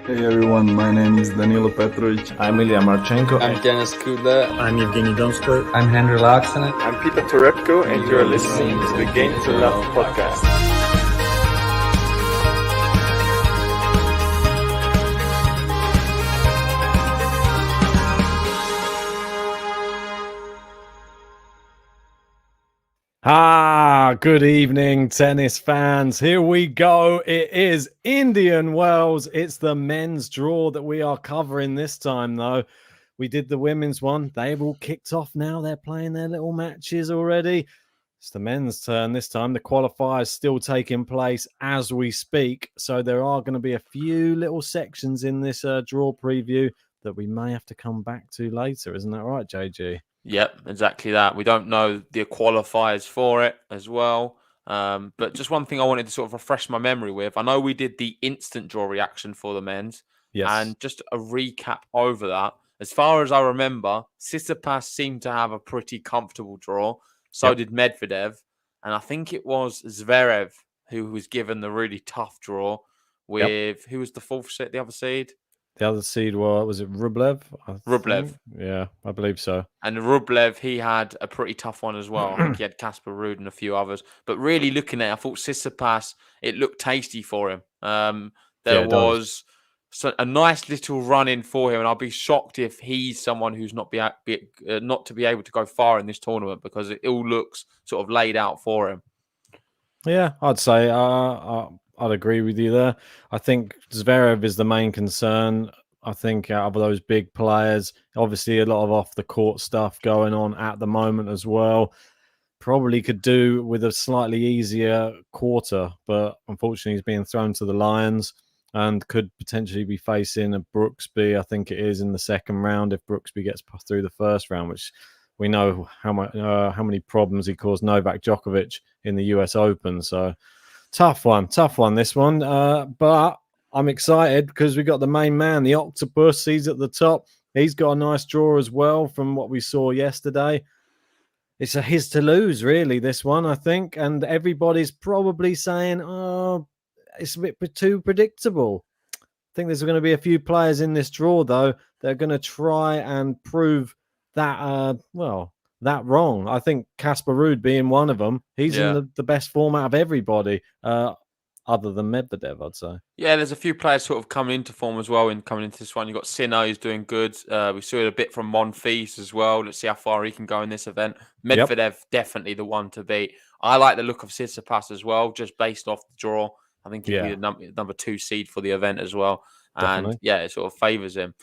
Hey everyone, my name is Danilo Petrovic. I'm Ilya Marchenko. I'm Denis Kudla. I'm Evgeny Donskoy. I'm Henry Laaksonen. I'm Peter Torebko, and you're listening to the Game to Love podcast. Good evening, tennis fans. Here we go. It is Indian Wells. It's the men's draw that we are covering this time, though. We did the women's one. They've all kicked off now. They're playing their little matches already. It's the men's turn this time. The qualifiers still taking place as we speak. So there are going to be a few little sections in this draw preview that we may have to come back to later. Isn't that right, JG? Yep, exactly that. We don't know the qualifiers for it as well. But just one thing I wanted to sort of refresh my memory with. I know we did the instant draw reaction for the men's. Yes. And just a recap over that. As far as I remember, Tsitsipas seemed to have a pretty comfortable draw. So did Medvedev. And I think it was Zverev who was given the really tough draw with, who was the fourth seed, the other seed? The other seed was it Rublev? Rublev. Yeah, I believe so. And Rublev, he had a pretty tough one as well. I think he had Casper Ruud and a few others. But really looking at it, I thought Tsitsipas, it looked tasty for him. There was a nice little run in for him. And I'll be shocked if he's someone who's not to be able to go far in this tournament, because it all looks sort of laid out for him. Yeah, I'd say I'd agree with you there. I think Zverev is the main concern. I think out of those big players, obviously a lot of off the court stuff going on at the moment as well. Probably could do with a slightly easier quarter, but unfortunately he's being thrown to the Lions and could potentially be facing a Brooksby. I think it is in the second round if Brooksby gets through the first round, which we know how many problems he caused Novak Djokovic in the US Open. So tough one, this one. But I'm excited because we got the main man, the Octopus. He's at the top. He's got a nice draw as well from what we saw yesterday. It's a his to lose, really, this one, I think. And everybody's probably saying, oh, it's a bit too predictable. I think there's going to be a few players in this draw, though, that are going to try and prove that, that wrong. I think Casper Ruud being one of them. He's in the best form out of everybody, other than Medvedev, I'd say. Yeah, there's a few players sort of coming into form as well coming into this one. You've got Sinner, who's doing good. We saw it a bit from Monfils as well. Let's see how far he can go in this event. Medvedev, definitely the one to beat. I like the look of Tsitsipas as well, just based off the draw. I think he'll be the number 2 seed for the event as well. Definitely. And it sort of favours him.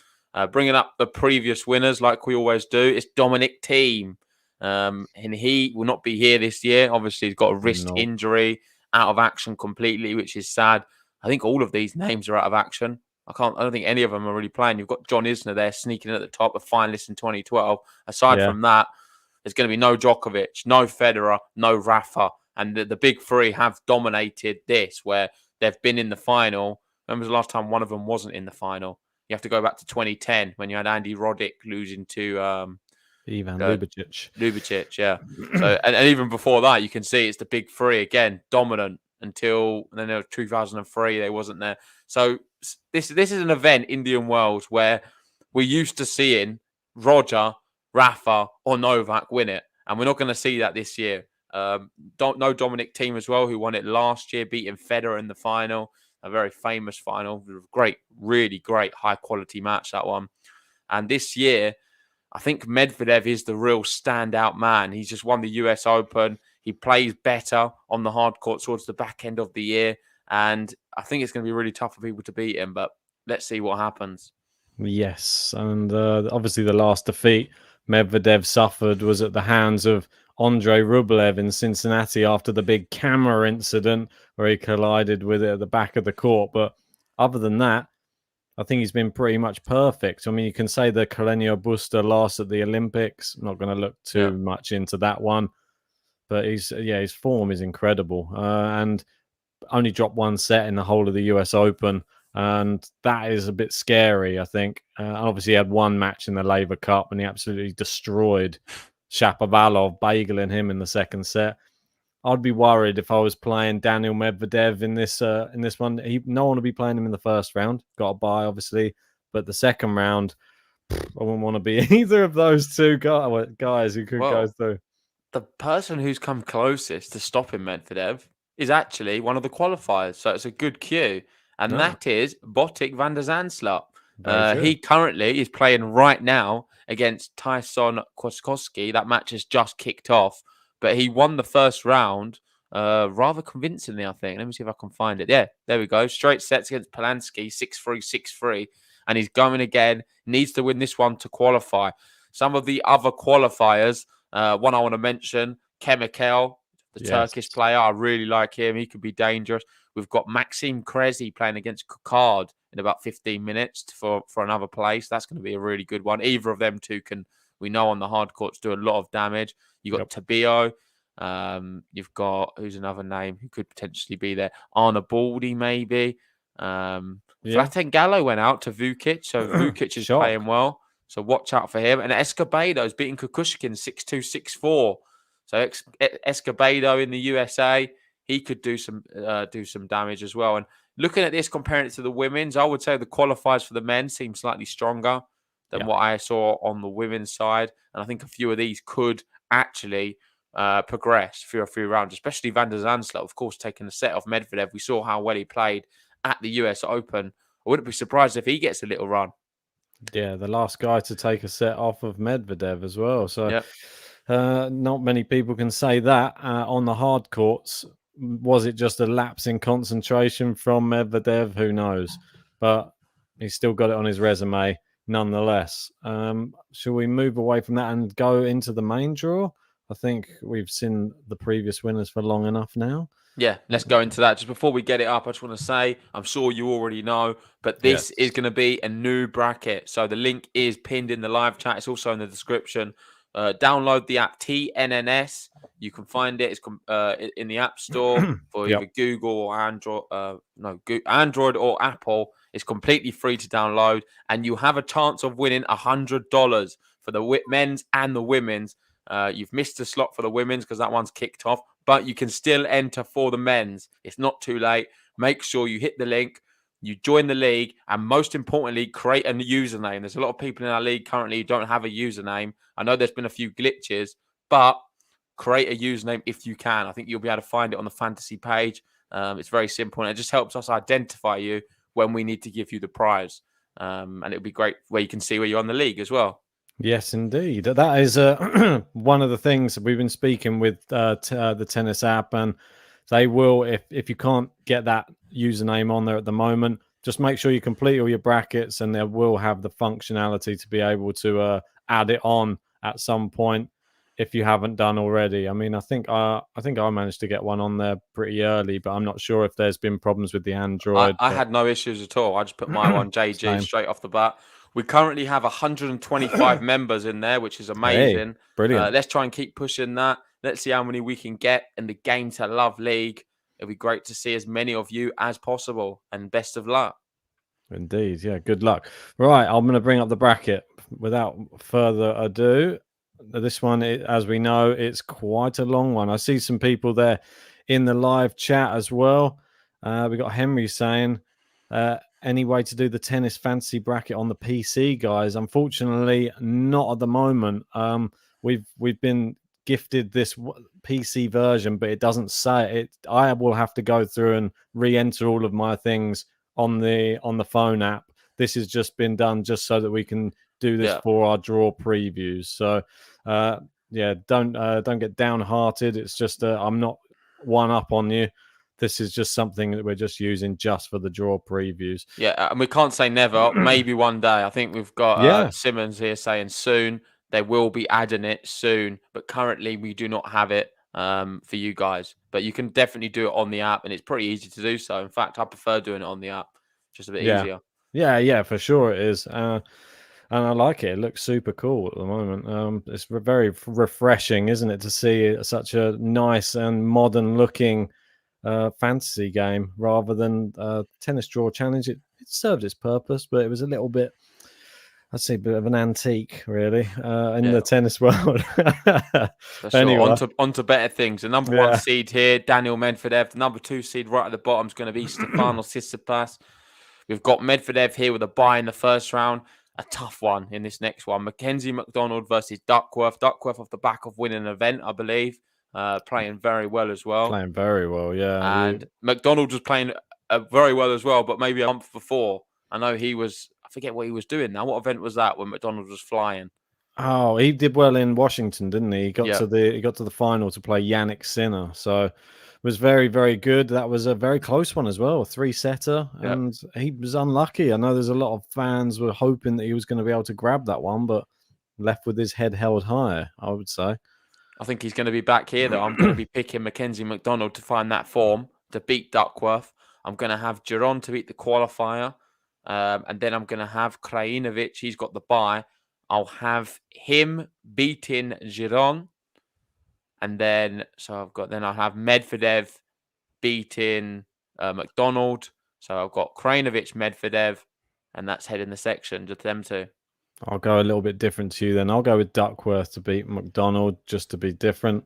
Bringing up the previous winners, like we always do, it's Dominic Thiem. And he will not be here this year. Obviously, he's got a wrist injury, out of action completely, which is sad. I think all of these names are out of action. I don't think any of them are really playing. You've got John Isner there sneaking in at the top, a finalist in 2012. Aside from that, there's going to be no Djokovic, no Federer, no Rafa. And the big three have dominated this, where they've been in the final. When was the last time one of them wasn't in the final? You have to go back to 2010 when you had Andy Roddick losing to Ivan Lubicic. Lubicic, yeah. So and even before that, you can see it's the big three again, dominant until then. There was 2003, they wasn't there. So this is an event, Indian Wells, where we're used to seeing Roger, Rafa, or Novak win it, and we're not going to see that this year. No Dominic Thiem as well, who won it last year, beating Federer in the final, a very famous final, great, really great, high quality match that one. And this year, I think Medvedev is the real standout man. He's just won the US Open. He plays better on the hard court towards the back end of the year. And I think it's going to be really tough for people to beat him, but let's see what happens. Yes. And obviously the last defeat Medvedev suffered was at the hands of Andrei Rublev in Cincinnati after the big camera incident where he collided with it at the back of the court. But other than that, I think he's been pretty much perfect. I mean, you can say the Carreño Busta loss at the Olympics. I'm not going to look too much into that one, but his form is incredible, and only dropped one set in the whole of the US Open, and that is a bit scary, I think. Obviously, he had one match in the Laver Cup, and he absolutely destroyed Shapovalov, bageling him in the second set. I'd be worried if I was playing Daniel Medvedev in this one. No one would be playing him in the first round. Got a bye, obviously, but the second round, I wouldn't want to be either of those two guys who could go through. The person who's come closest to stopping Medvedev is actually one of the qualifiers, so it's a good cue, and that is Botic van der Zandschulp. He currently is playing right now against Tyson Kwiatkowski. That match has just kicked off, but he won the first round rather convincingly, I think. Let me see if I can find it. Yeah, there we go. Straight sets against Polanski, 6-3, 6-3, and he's going again. Needs to win this one to qualify. Some of the other qualifiers, one I want to mention, Kemikel, the Turkish player. I really like him. He could be dangerous. We've got Maxime Cressy playing against Kokard in about 15 minutes for another place. That's going to be a really good one. Either of them two can, we know on the hard courts, do a lot of damage. You've got Tabio. You've got, who's another name who could potentially be there? Arna Baldi, maybe. Vlaten Gallo went out to Vukic, so Vukic is playing well. So watch out for him. And Escobedo's beating Kukushkin 6-2, 6-4. So Escobedo in the USA, he could do some damage as well. And looking at this, comparing it to the women's, I would say the qualifiers for the men seem slightly stronger than what I saw on the women's side. And I think a few of these could actually progress through a few rounds, especially Van der Zandschulp, of course, taking the set off Medvedev. We saw how well he played at the US Open. I wouldn't be surprised if he gets a little run. Yeah, the last guy to take a set off of Medvedev as well. So not many people can say that on the hard courts. Was it just a lapse in concentration from Medvedev? Who knows? But he's still got it on his resume nonetheless. Shall we move away from that and go into the main draw? I think we've seen the previous winners for long enough now. Yeah, let's go into that. Just before we get it up, I just want to say, I'm sure you already know, but this is going to be a new bracket. So the link is pinned in the live chat. It's also in the description. Download the app TNNS. You can find it. It's in the App Store for either Google or Android. Android or Apple. It's completely free to download, and you have a chance of winning $100 for the men's and the women's. You've missed a slot for the women's because that one's kicked off, but you can still enter for the men's. It's not too late. Make sure you hit the link, you join the league, and most importantly, create a username. There's a lot of people in our league currently who don't have a username. I know there's been a few glitches, but create a username if you can. I think you'll be able to find it on the fantasy page. It's very simple, and it just helps us identify you when we need to give you the prize. And it'll be great where you can see where you're on the league as well. Yes, indeed. That is one of the things we've been speaking with the tennis app, and they will, if you can't get that username on there at the moment, just make sure you complete all your brackets, and they will have the functionality to be able to add it on at some point if you haven't done already. I mean, I think I managed to get one on there pretty early, but I'm not sure if there's been problems with the Android. I had no issues at all. I just put my one JG straight off the bat. We currently have 125 members in there, which is amazing. Hey, brilliant. Let's try and keep pushing that. Let's see how many we can get in the Game to Love League. It'll be great to see as many of you as possible, and best of luck. Indeed. Yeah, good luck. Right, I'm going to bring up the bracket without further ado. This one, as we know, it's quite a long one. I see some people there in the live chat as well. We got Henry saying, any way to do the tennis fantasy bracket on the PC, guys? Unfortunately, not at the moment. We've been gifted this PC version, but it doesn't say it. I will have to go through and re-enter all of my things on the phone app. This has just been done just so that we can do this for our draw previews. So don't get downhearted. It's just I'm not one up on you. This is just something that we're just using just for the draw previews. Yeah, and we can't say never. Maybe one day. I think we've got Simmons here saying soon. They will be adding it soon, but currently we do not have it for you guys. But you can definitely do it on the app, and it's pretty easy to do so. In fact, I prefer doing it on the app. Just a bit easier. Yeah, for sure it is. And I like it. It looks super cool at the moment. It's very refreshing, isn't it, to see such a nice and modern-looking fantasy game rather than Tennis Draw Challenge. It served its purpose, but it was a little bit I'd say a bit of an antique, really, in Yeah. the tennis world. For sure. Anyway, On to better things. The number one yeah. seed here, Daniel Medvedev. The number 2 seed right at the bottom is going to be Stefanos Tsitsipas. We've got Medvedev here with a bye in the first round. A tough one in this next one. Mackenzie McDonald versus Duckworth. Duckworth off the back of winning an event, I believe. Playing very well as well. Playing very well, yeah. And McDonald was playing very well as well, but maybe a month before. I know he was, I forget what he was doing now. What event was that when McDonald was flying? Oh, he did well in Washington, didn't he? He got Yeah. to the final to play Yannick Sinner. So it was very, very good. That was a very close one as well, a 3-setter. Yeah. And he was unlucky. I know there's a lot of fans were hoping that he was going to be able to grab that one, but left with his head held high, I would say. I think he's going to be back here, though. I'm going to be picking Mackenzie McDonald to find that form to beat Duckworth. I'm going to have Giron to beat the qualifier. And then I'm going to have Krajinovic. He's got the bye. I'll have him beating Giron. And then, I'll have Medvedev beating McDonald. So I've got Krajinovic, Medvedev, and that's heading the section, just them two. I'll go a little bit different to you then. I'll go with Duckworth to beat McDonald just to be different.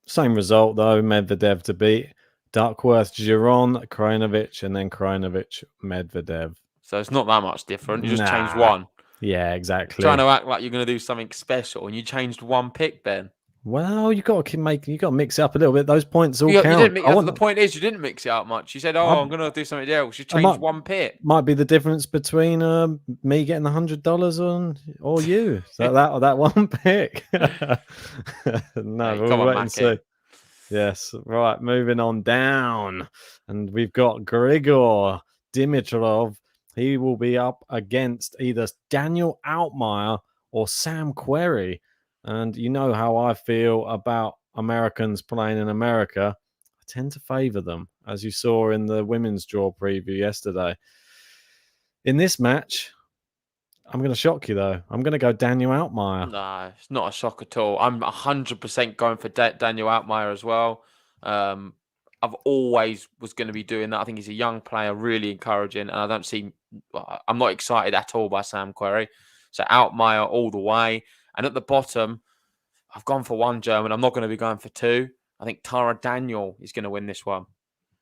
Same result though. Medvedev to beat Duckworth, Giron, Krajinovic, and then Krajinovic, Medvedev. So it's not that much different. You just changed Nah. one. Yeah, exactly. Trying to act like you're going to do something special, and you changed one pick, Ben. Well, you got to mix it up a little bit. Those points all count. You didn't the point is, you didn't mix it up much. You said, "Oh, I'm going to do something else." You changed one pick. Might be the difference between me getting $100 or you. So that one pick. No, Hey, we'll wait and see. Yes, right. Moving on down, and we've got Grigor Dimitrov. He will be up against either Daniel Altmaier or Sam Querrey. And you know how I feel about Americans playing in America. I tend to favour them, as you saw in the women's draw preview yesterday. In this match, I'm going to shock you, though. I'm going to go Daniel Altmaier. No, it's not a shock at all. I'm 100% going for Daniel Altmaier as well. I've always was going to be doing that. I think he's a young player, really encouraging. And I'm not excited at all by Sam Querrey. So Altmaier all the way. And at the bottom, I've gone for one German. I'm not going to be going for two. I think Tara Daniel is going to win this one.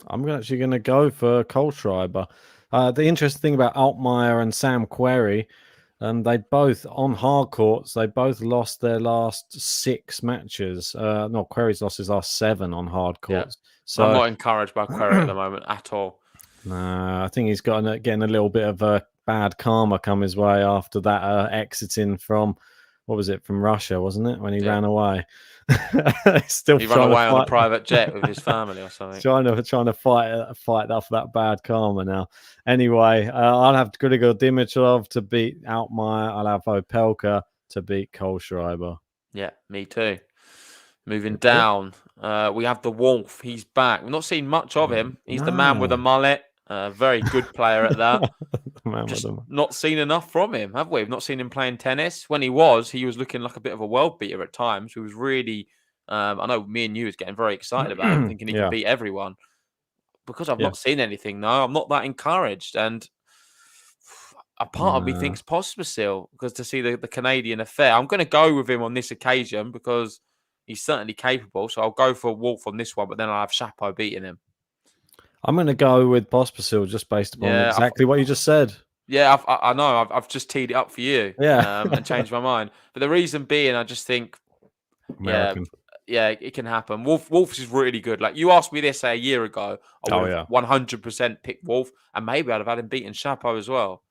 I'm actually going to go for Kohlschreiber. The interesting thing about Altmaier and Sam Querrey, they both, on hard courts, they both lost their last 6 matches. No, Querrey's lost his last 7 on hard courts. Yeah. So I'm not encouraged by Querrey at the moment at all. No, I think he's getting a little bit of a bad karma come his way after that exiting from... What was it, from Russia, wasn't it, when he ran away? He ran away on a private jet with his family or something. trying to fight off that bad karma now. Anyway, I'll have Grigor Dimitrov to beat Altmaier. I'll have Opelka to beat Kohlschreiber. Yeah, me too. Moving down, we have the Wolf. He's back. We've not seen much of him. He's the man with a mullet. Very good player at that. Just not seen enough from him, have we? We've not seen him playing tennis. When he was looking like a bit of a world beater at times. He was really, I know me and you was getting very excited about him, thinking he can beat everyone. Because I've not seen anything, though, I'm not that encouraged. And a part of me thinks Pospisil, because to see the Canadian affair, I'm going to go with him on this occasion because he's certainly capable. So I'll go for Wolf on this one, but then I'll have Chapo beating him. I'm going to go with Pospisil just based upon exactly what you just said. Yeah, I know. I've just teed it up for you and changed my mind. But the reason being, I just think, American. It can happen. Wolf is really good. Like, you asked me this a year ago, I would have 100% picked Wolf, and maybe I'd have had him beating Chapo as well.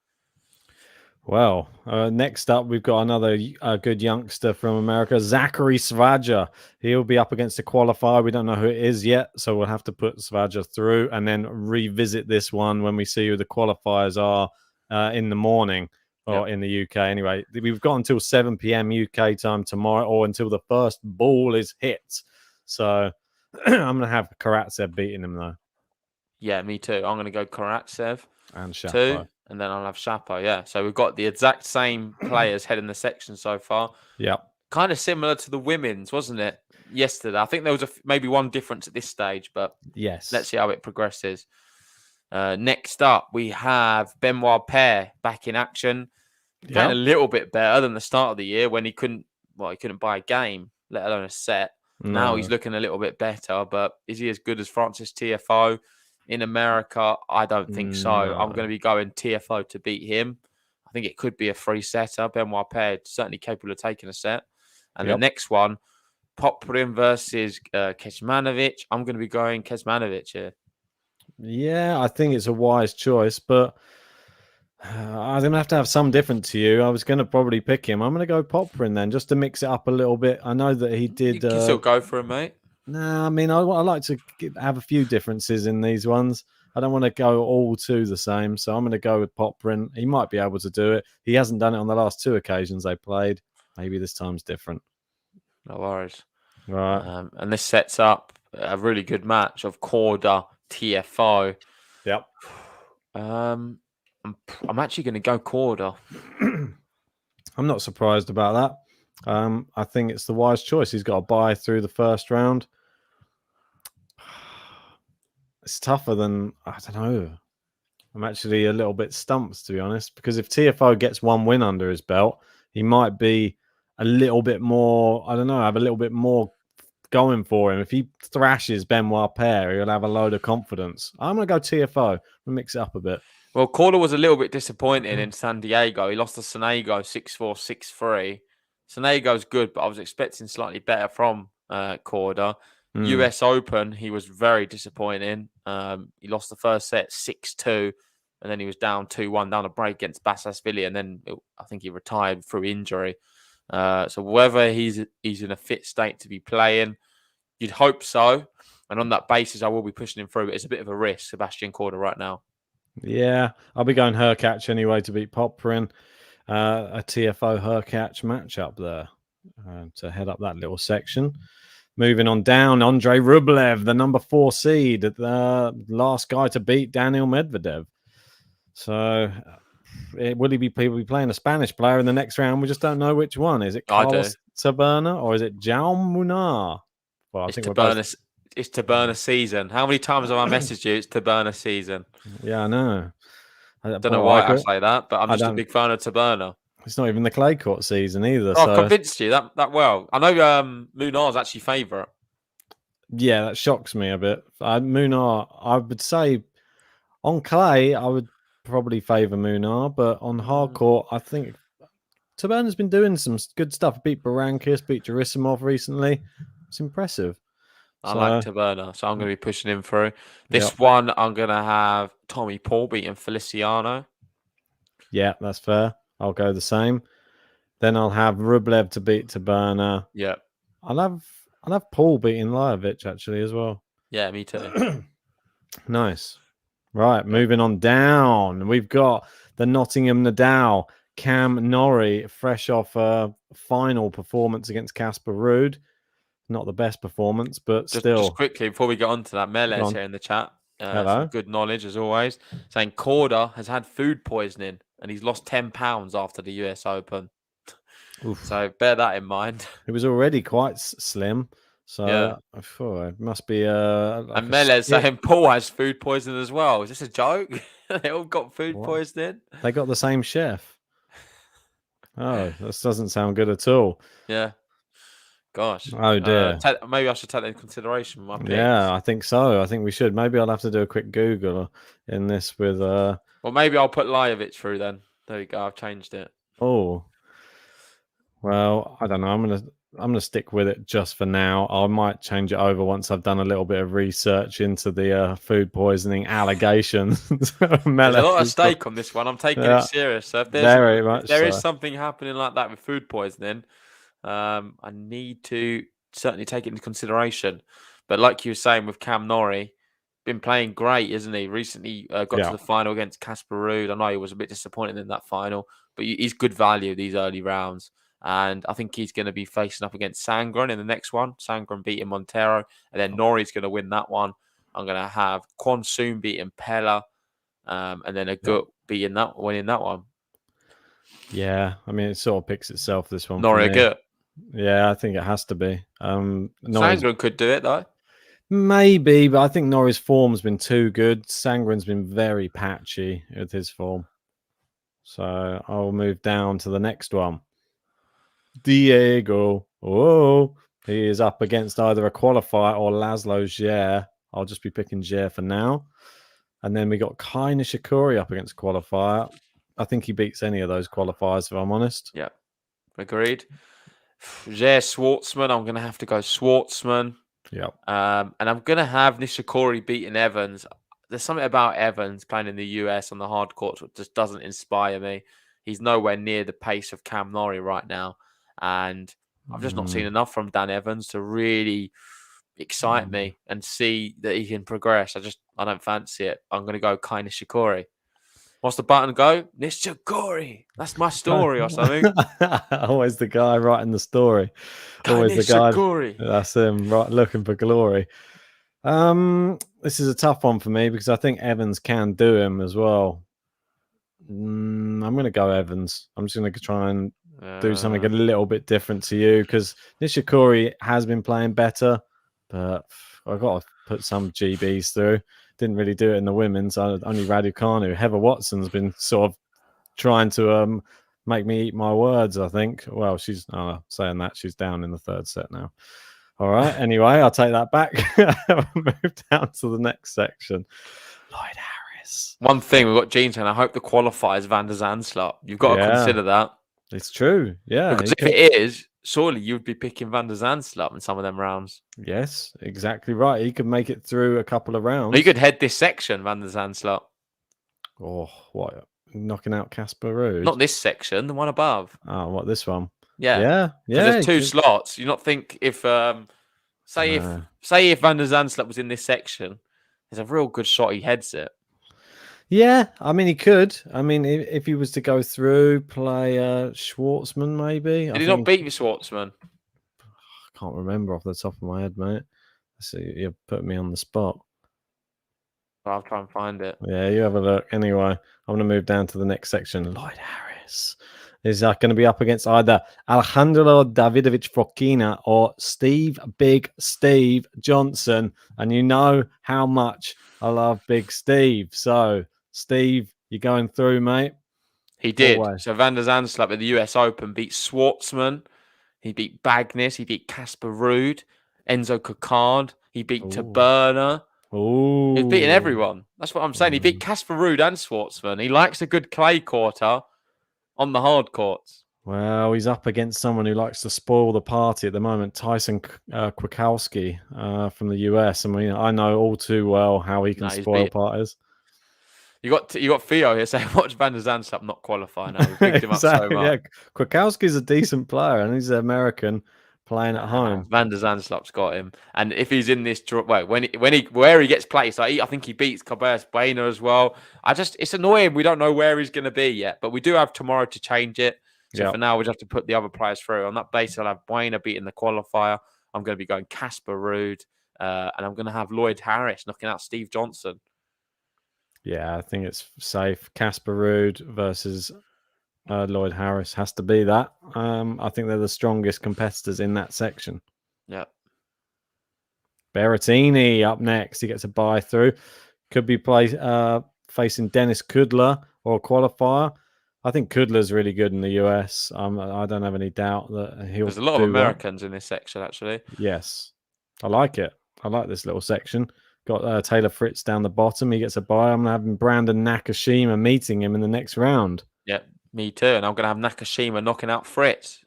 Well, next up, we've got another good youngster from America, Zachary Svaja. He'll be up against a qualifier. We don't know who it is yet, so we'll have to put Svaja through and then revisit this one when we see who the qualifiers are in the morning or in the UK. Anyway, we've got until 7 p.m. UK time tomorrow or until the first ball is hit. So I'm going to have Karatsev beating him, though. Yeah, me too. I'm going to go Karatsev. And Chapo. 2. And then I'll have Chapo, yeah. So we've got the exact same players heading the section so far. Yeah. Kind of similar to the women's, wasn't it, yesterday? I think there was maybe one difference at this stage, but yes, let's see how it progresses. Next up, we have Benoit Paire back in action. playing a Yeah. little bit better than the start of the year when he couldn't buy a game, let alone a set. Now he's No. looking a little bit better, but is he as good as Francis TFO in America? I don't think so. I'm No. going to be going TFO to beat him. I think it could be a free setter. Benoit Paire certainly capable of taking a set. And the Yep. next one, Popyrin versus Kecmanovic. I'm going to be going Kecmanovic here. Yeah, I think it's a wise choice, but I'm going to have some different to you. I was going to probably pick him. I'm going to go Popyrin then, just to mix it up a little bit. I know that he did. You can still go for him, mate. Nah, I mean, I like to have a few differences in these ones. I don't want to go all two the same, so I'm going to go with Popyrin. He might be able to do it. He hasn't done it on the last 2 occasions they played. Maybe this time's different. No worries. Right. And this sets up a really good match of Korda TFO. Yep. I'm actually going to go Korda. I'm not surprised about that. I think it's the wise choice. He's got to buy through the first round. It's tougher than, I don't know. I'm actually a little bit stumped, to be honest, because if TFO gets 1 win under his belt, he might be a little bit more, I don't know, have a little bit more going for him. If he thrashes Benoit Paire, he'll have a load of confidence. I'm going to go TFO. We'll mix it up a bit. Well, Korda was a little bit disappointing in San Diego. He lost to Sonego 6-4, 6-3. Sonego's good, but I was expecting slightly better from Korda. US Open, he was very disappointing. He lost the first set 6-2, and then he was down 2-1 down a break against Bassasvili, and then I think he retired through injury. So whether he's in a fit state to be playing, you'd hope so. And on that basis, I will be pushing him through. But it's a bit of a risk, Sebastian Korda, right now. Yeah, I'll be going Hurkacz anyway to beat Popyrin. A TFO Hurkacz matchup there to head up that little section. Moving on down, Andrei Rublev, the number 4 seed, the last guy to beat Daniel Medvedev. So will he be playing a Spanish player in the next round? We just don't know which one. Is it Carlos Taberna or is it Jaume Munar? Well, I think it's Taberna season. How many times have I messaged you? It's Taberna season. Yeah, I know. I don't know why I say that, but I'm just a big fan of Taberna. It's not even the clay court season either. Oh, so. I've convinced you that well. I know Munar's actually favourite. Yeah, that shocks me a bit. Munar, I would say on clay, I would probably favour Munar, but on hard court, I think Taberna's been doing some good stuff. Beat Berankis, beat Gerasimov recently. It's impressive. I like Taberna, so I'm going to be pushing him through. This one, I'm going to have Tommy Paul beating Feliciano. Yeah, that's fair. I'll go the same. Then I'll have Rublev to beat Taberna. Yeah. I'll have Paul beating Lajovic actually as well. Yeah, me too. Nice. Right, moving on down. We've got the Nottingham Nadal, Cam Norrie, fresh off a final performance against Casper Ruud. Not the best performance, but still. Just quickly, before we get on to that, Melez here in the chat. Hello. Some good knowledge, as always. Saying Korda has had food poisoning and he's lost 10 pounds after the US Open. Oof. So bear that in mind. It was already quite slim. So yeah. It must be and Melez saying Paul has food poisoning as well. Is this a joke? They all got food poisoning. They got the same chef. Oh, this doesn't sound good at all. Yeah. Gosh. Oh dear. Maybe I should take that into consideration. My picks. Yeah, I think so. I think we should. Maybe I'll have to do a quick Google in this with Well, maybe I'll put Lajovic through then. There you go. I've changed it. Oh. Well, I don't know. I'm gonna stick with it just for now. I might change it over once I've done a little bit of research into the food poisoning allegations. There's a lot of stake on this one. I'm taking it serious. So if there is something happening like that with food poisoning, I need to certainly take it into consideration. But like you were saying with Cam Norrie, been playing great, isn't he? Recently got to the final against Casper Ruud. I know he was a bit disappointed in that final, but he's good value these early rounds. And I think he's going to be facing up against Sangren in the next one. Sangren beating Montero, and then Norrie's going to win that one. I'm going to have Kwon Soon beating Pella, and then Agut winning that one. Yeah, I mean, it sort of picks itself, this one. Norrie Agut. Yeah, I think it has to be. Sangren could do it, though. Maybe, but I think Norrie's form's been too good. Sangren's been very patchy with his form. So I'll move down to the next one. Diego. Oh, he is up against either a qualifier or Laszlo Djere. I'll just be picking Djere for now. And then we got Kai Nishikori up against qualifier. I think he beats any of those qualifiers, if I'm honest. Yeah, agreed. Jair Schwartzman, I'm going to have to go Schwartzman. Yeah. And I'm going to have Nishikori beating Evans. There's something about Evans playing in the US on the hard courts that just doesn't inspire me. He's nowhere near the pace of Cam Norrie right now. And I've just not seen enough from Dan Evans to really excite me and see that he can progress. I don't fancy it. I'm going to go Kai Nishikori. What's the button go? Nishikori. That's my story or something. Always the guy writing the story. Kai Always the guy. Nishikori. That's him, right, looking for glory. This is a tough one for me because I think Evans can do him as well. I'm going to go Evans. I'm just going to try and do something a little bit different to you because Nishikori has been playing better, but I've got to put some GBs through. Didn't really do it in the women's. Only Raducanu. Heather Watson's been sort of trying to make me eat my words, I think. Well, she's saying that she's down in the third set now. All right. Anyway, I'll take that back. Move down to the next section. Lloyd Harris. One thing we've got Gene saying, I hope the qualifier is Van der Zandschulp. You've got to consider that. It's true. Yeah. Because if it is, surely you'd be picking Van der Zandschulp in some of them rounds. Yes, exactly right. He could make it through a couple of rounds. He could head this section, Van der Zandschulp. Oh, what? Knocking out Casper Ruud? Not this section, the one above. Oh, what, this one? Yeah. There's two slots. You not think if say if Van der Zandschulp was in this section, there's a real good shot he heads it. Yeah, I mean he could. I mean if he was to go through, play Schwartzman maybe. Did he not beat Schwartzman? I can't remember off the top of my head, mate. See, you put me on the spot. I'll try and find it. Yeah, you have a look. Anyway, I'm going to move down to the next section. Lloyd Harris is going to be up against either Alejandro Davidovich Fokina or Big Steve Johnson. And you know how much I love Big Steve. So, Steve, you're going through, mate. He did. So, Van der Zandschulp at the US Open beat Schwartzman. He beat Bagnis. He beat Casper Ruud. Enzo Cocard. He beat Taberner. Oh, he's beating everyone. That's what I'm saying. He beat Casper Ruud and Schwartzman. He likes a good clay quarter on the hard courts. Well, he's up against someone who likes to spoil the party at the moment, Tyson Kwiatkowski from the US. I mean, I know all too well how he can spoil parties. You got Theo here saying, watch Van der Zandschulp not qualify now. We picked him up so much. Yeah, Kwiatkowski's a decent player and he's an American playing at home. Van der Zandschulp's got him. And if he's in this draw, where he gets placed, I think he beats Cabeas Buena as well. It's annoying. We don't know where he's going to be yet, but we do have tomorrow to change it. So for now, we just have to put the other players through. On that basis, I'll have Buena beating the qualifier. I'm going to be going Casper Ruud, and I'm going to have Lloyd Harris knocking out Steve Johnson. Yeah, I think it's safe. Casper Ruud versus Lloyd Harris has to be that. I think they're the strongest competitors in that section. Yeah. Berrettini up next. He gets a bye through. Could be facing Dennis Kudla or a qualifier. I think Kudla's really good in the US. I don't have any doubt that he'll. There's a lot of Americans in this section, actually. Yes, I like it. I like this little section. Got Taylor Fritz down the bottom. He gets a bye. I'm having Brandon Nakashima meeting him in the next round. Yeah, me too. And I'm going to have Nakashima knocking out Fritz.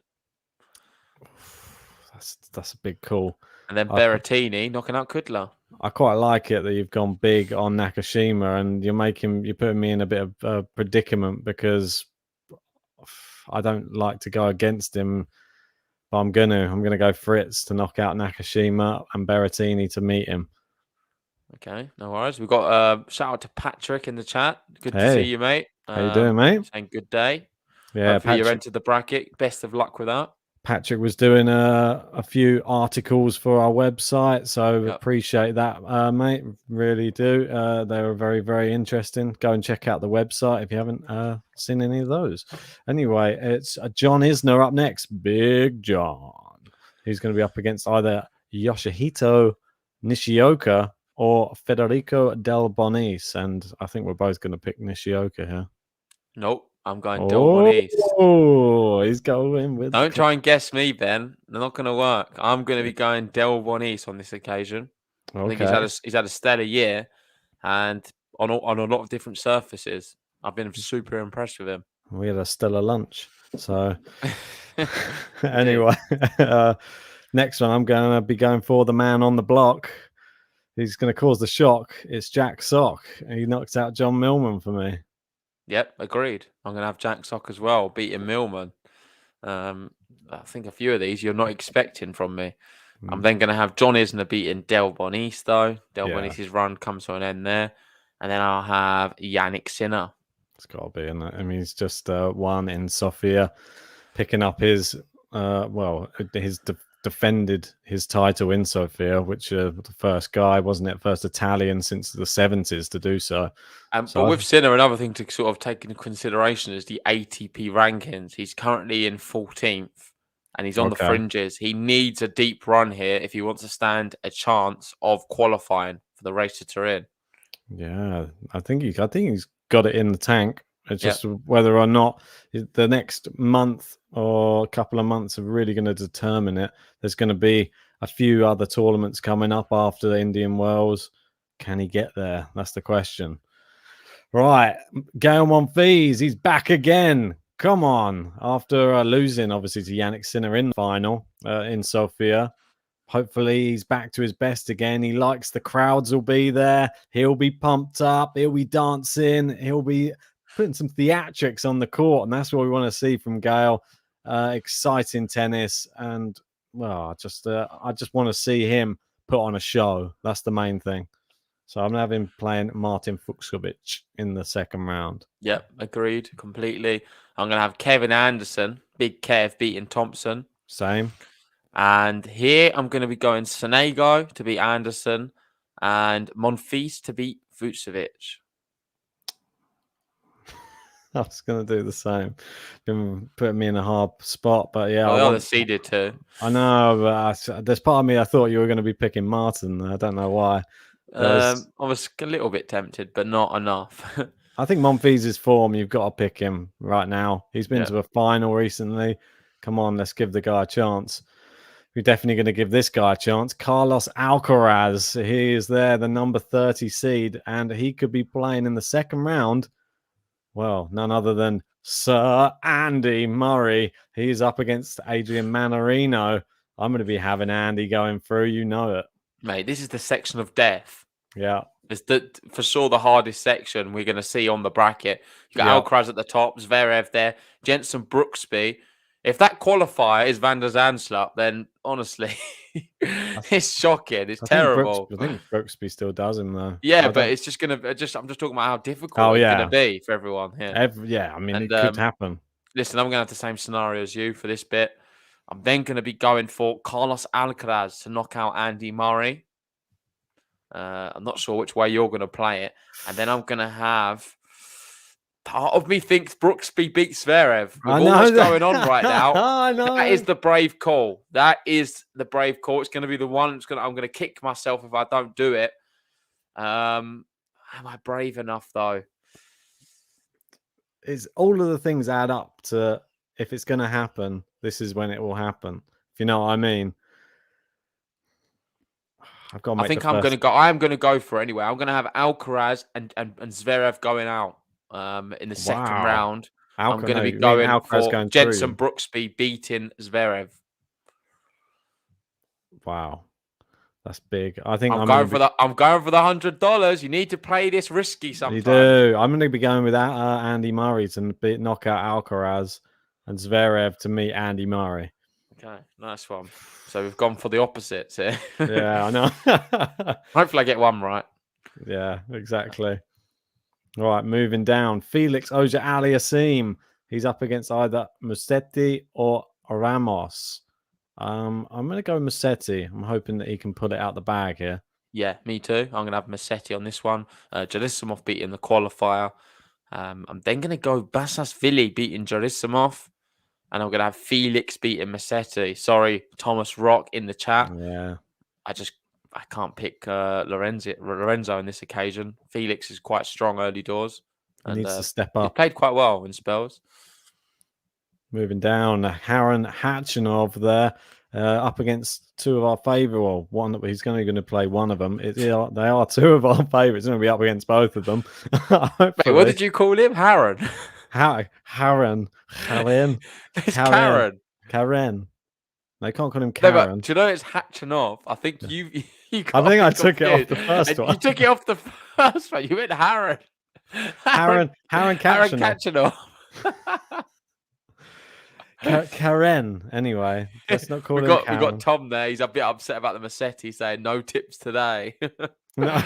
That's a big call. And then Berrettini knocking out Kudla. I quite like it that you've gone big on Nakashima and you're putting me in a bit of a predicament because I don't like to go against him. But I'm gonna go Fritz to knock out Nakashima and Berrettini to meet him. Okay, no worries. We've got shout out to Patrick in the chat. Good to see you, mate. How you doing, mate? Saying good day. Yeah, Hopefully you entered the bracket. Best of luck with that. Patrick was doing a few articles for our website, so appreciate that, mate. Really do. They were very, very interesting. Go and check out the website if you haven't seen any of those. Anyway, it's John Isner up next. Big John. He's going to be up against either Yoshihito Nishioka or Federico Del Bonis, and I think we're both going to pick Nishioka here. Nope. I'm going Delbonis. Oh, he's going with. Don't try and guess me, Ben. They're not going to work. I'm going to be going Delbonis on this occasion. I think Okay. he's had a stellar year, and on a lot of different surfaces. I've been super impressed with him. We had a stellar lunch. So Indeed. anyway, next one I'm going to be going for the man on the block. He's going to cause the shock. It's Jack Sock. He knocks out John Millman for me. Yep, agreed. I'm going to have Jack Sock as well, beating Millman. I think a few of these you're not expecting from me. I'm then going to have John Isner beating Delbonis, though. Delbonis' run comes to an end there. And then I'll have Yannick Sinner. It's got to be, isn't it? I mean, he's just won in Sofia, picking up his, defended his title in Sofia, which the first guy, wasn't it? First Italian since the 70s to do so. But with Sinner, another thing to sort of take into consideration is the ATP rankings. He's currently in 14th and he's on the fringes. He needs a deep run here if he wants to stand a chance of qualifying for the race to Turin. Yeah, I think he's got it in the tank. It's just whether or not the next month or a couple of months are really going to determine it. There's going to be a few other tournaments coming up after the Indian Wells. Can he get there? That's the question. Right, Gael Monfils, he's back again. Come on. After losing, obviously, to Yannick Sinner in the final in Sofia. Hopefully, he's back to his best again. He likes the crowds will be there. He'll be pumped up. He'll be dancing. He'll be putting some theatrics on the court. And that's what we want to see from Gael. Exciting tennis. And, well, I just want to see him put on a show. That's the main thing. So I'm going to have him playing Martin Fucsovic in the second round. Yep, agreed completely. I'm going to have Kevin Anderson, big Kev, beating Thompson. Same. And here I'm going to be going Sonego to beat Anderson and Monfils to beat Vucevic. I was going to do the same. Been putting me in a hard spot, but yeah. Oh, the seeded too. I know, but there's part of me I thought you were going to be picking Martin. I don't know why. I was a little bit tempted, but not enough. I think Monfils' form, you've got to pick him right now. He's been to a final recently. Come on, let's give the guy a chance. We're definitely going to give this guy a chance. Carlos Alcaraz, he is there, the number 30 seed, and he could be playing in the second round. Well, none other than Sir Andy Murray. He's up against Adrian Manarino. I'm going to be having Andy going through. You know it. Mate, this is the section of death. Yeah. It's for sure the hardest section we're going to see on the bracket. You've got Alcaraz at the top, Zverev there, Jensen Brooksby. If that qualifier is Van der Zandschulp, then honestly, it's shocking. It's terrible. I think Brooksby still does him though. Yeah, but it's just going to I'm just talking about how difficult it's going to be for everyone here. I mean, it could happen. Listen, I'm going to have the same scenario as you for this bit. I'm then going to be going for Carlos Alcaraz to knock out Andy Murray. I'm not sure which way you're going to play it. And then I'm going to have... Part of me thinks Brooksby beats Zverev. With all that's going on right now, I know. That is the brave call. That is the brave call. It's going to be the one I'm going to kick myself if I don't do it. Am I brave enough, though? It's all of the things add up to if it's going to happen, this is when it will happen. If you know what I mean. I've got to make I'm going to go for it anyway. I'm going to have Alcaraz and Zverev going out in the second round. I'm going to be going for Jensen Brooksby beating Zverev. Wow. That's big. I think I'm going for the $100. You need to play this risky sometimes. You do. I'm going to be going with Andy Murray to knock out Alcaraz and Zverev to meet Andy Murray. Okay, nice one. So we've gone for the opposites here. Yeah, I know. Hopefully I get one right. Yeah, exactly. All right, moving down. Felix Auger-Aliassime. He's up against either Musetti or Ramos. I'm going to go Musetti. I'm hoping that he can put it out the bag here. Yeah, me too. I'm going to have Musetti on this one. Gerasimov beating the qualifier. I'm then going to go Bassasvili beating Gerasimov. And I'm going to have Felix beating Musetti. Sorry, Thomas Rock in the chat. Yeah. I can't pick Lorenzo on this occasion. Felix is quite strong early doors. He and needs to step he's up. played quite well in spells. Moving down, Haran Hachinov there, up against two of our favourite. Well, one that he's only going to play one of them. They are two of our favourites. He's going to be up against both of them. Wait, what did you call him? Haran. Haran. It's Karen. Karen. They can't call him No, Karen. but do you know it's Hachinov? I think you I got think me I took it off confused. the first And one. You took it off the first one. You went Haran. Haran Kachanov. Kachanov. Karen. Anyway, let's not call we him got Karen. Tom there. He's a bit upset about the Massetti saying no tips today. No,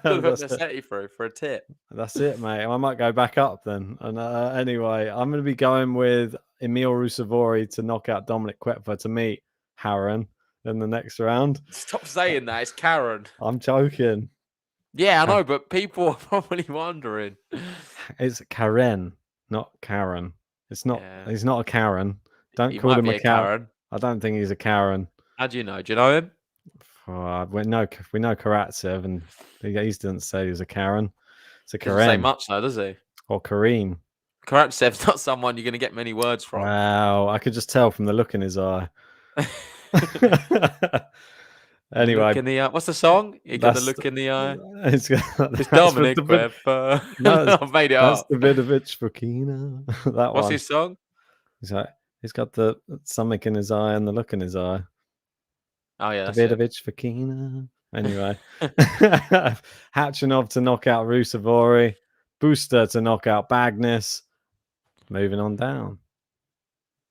Put that's it. Massetti through for a tip. That's it, mate. I might go back up then. And anyway, I'm going to be going with Emil Rusevori to knock out Dominic Quetfer to meet Haran in the next round. Stop saying that. It's Karen. I'm joking. Yeah, I know, but people are probably wondering. It's Karen, not Karen. It's not. Yeah. He's not a Karen. Don't He call might him be a Karen. Karen. I don't think he's a Karen. How do you know? Do you know him? We know Karatsev, and he didn't say he was a Karen. It's a Doesn't say Karen much though, does he? or Kareen. Karatsev's not someone you're going to get many words from. Wow, I could just tell from the look in his eye. Anyway, look in the eye. What's the song? You got the look in the eye. It's Dominic Webber. No, I've made it that's up. Davidovich Fokina. That What's one. his song? He's got the something in his eye and the look in his eye. Oh yeah, that's it. Davidovich Fokina. Anyway, Hachinov to knock out Rusevori, Booster to knock out Bagnis. Moving on down.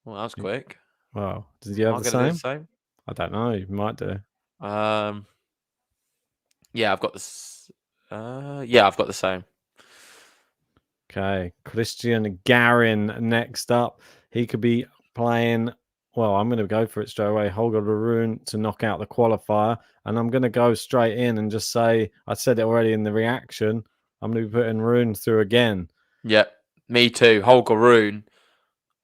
Well, that was quick. Wow, did you have I'm the gonna do same? I don't know. You might do. Yeah, I've got this. Yeah, I've got the same. Okay, Christian Garin next up. He could be playing. Well, I'm going to go for it straight away. Holger Rune to knock out the qualifier, and I'm going to go straight in and just say I said it already in the reaction. I'm going to be putting Rune through again. Yeah, me too. Holger Rune.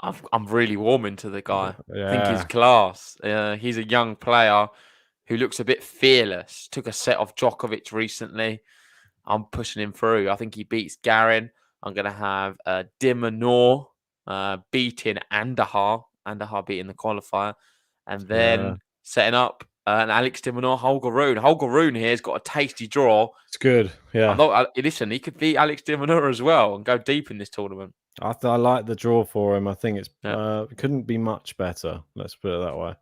I'm really warming to the guy. Yeah. I think he's class. He's a young player who looks a bit fearless. Took a set off Djokovic recently. I'm pushing him through. I think he beats Garin. I'm going to have Dimanor beating Andahar. Andahar beating the qualifier. And then setting up an Alex Dimanor, Holger Rune. Holger Rune here has got a tasty draw. It's good. Yeah. Listen, he could beat Alex Dimanor as well and go deep in this tournament. I like the draw for him. I think it couldn't be much better. Let's put it that way.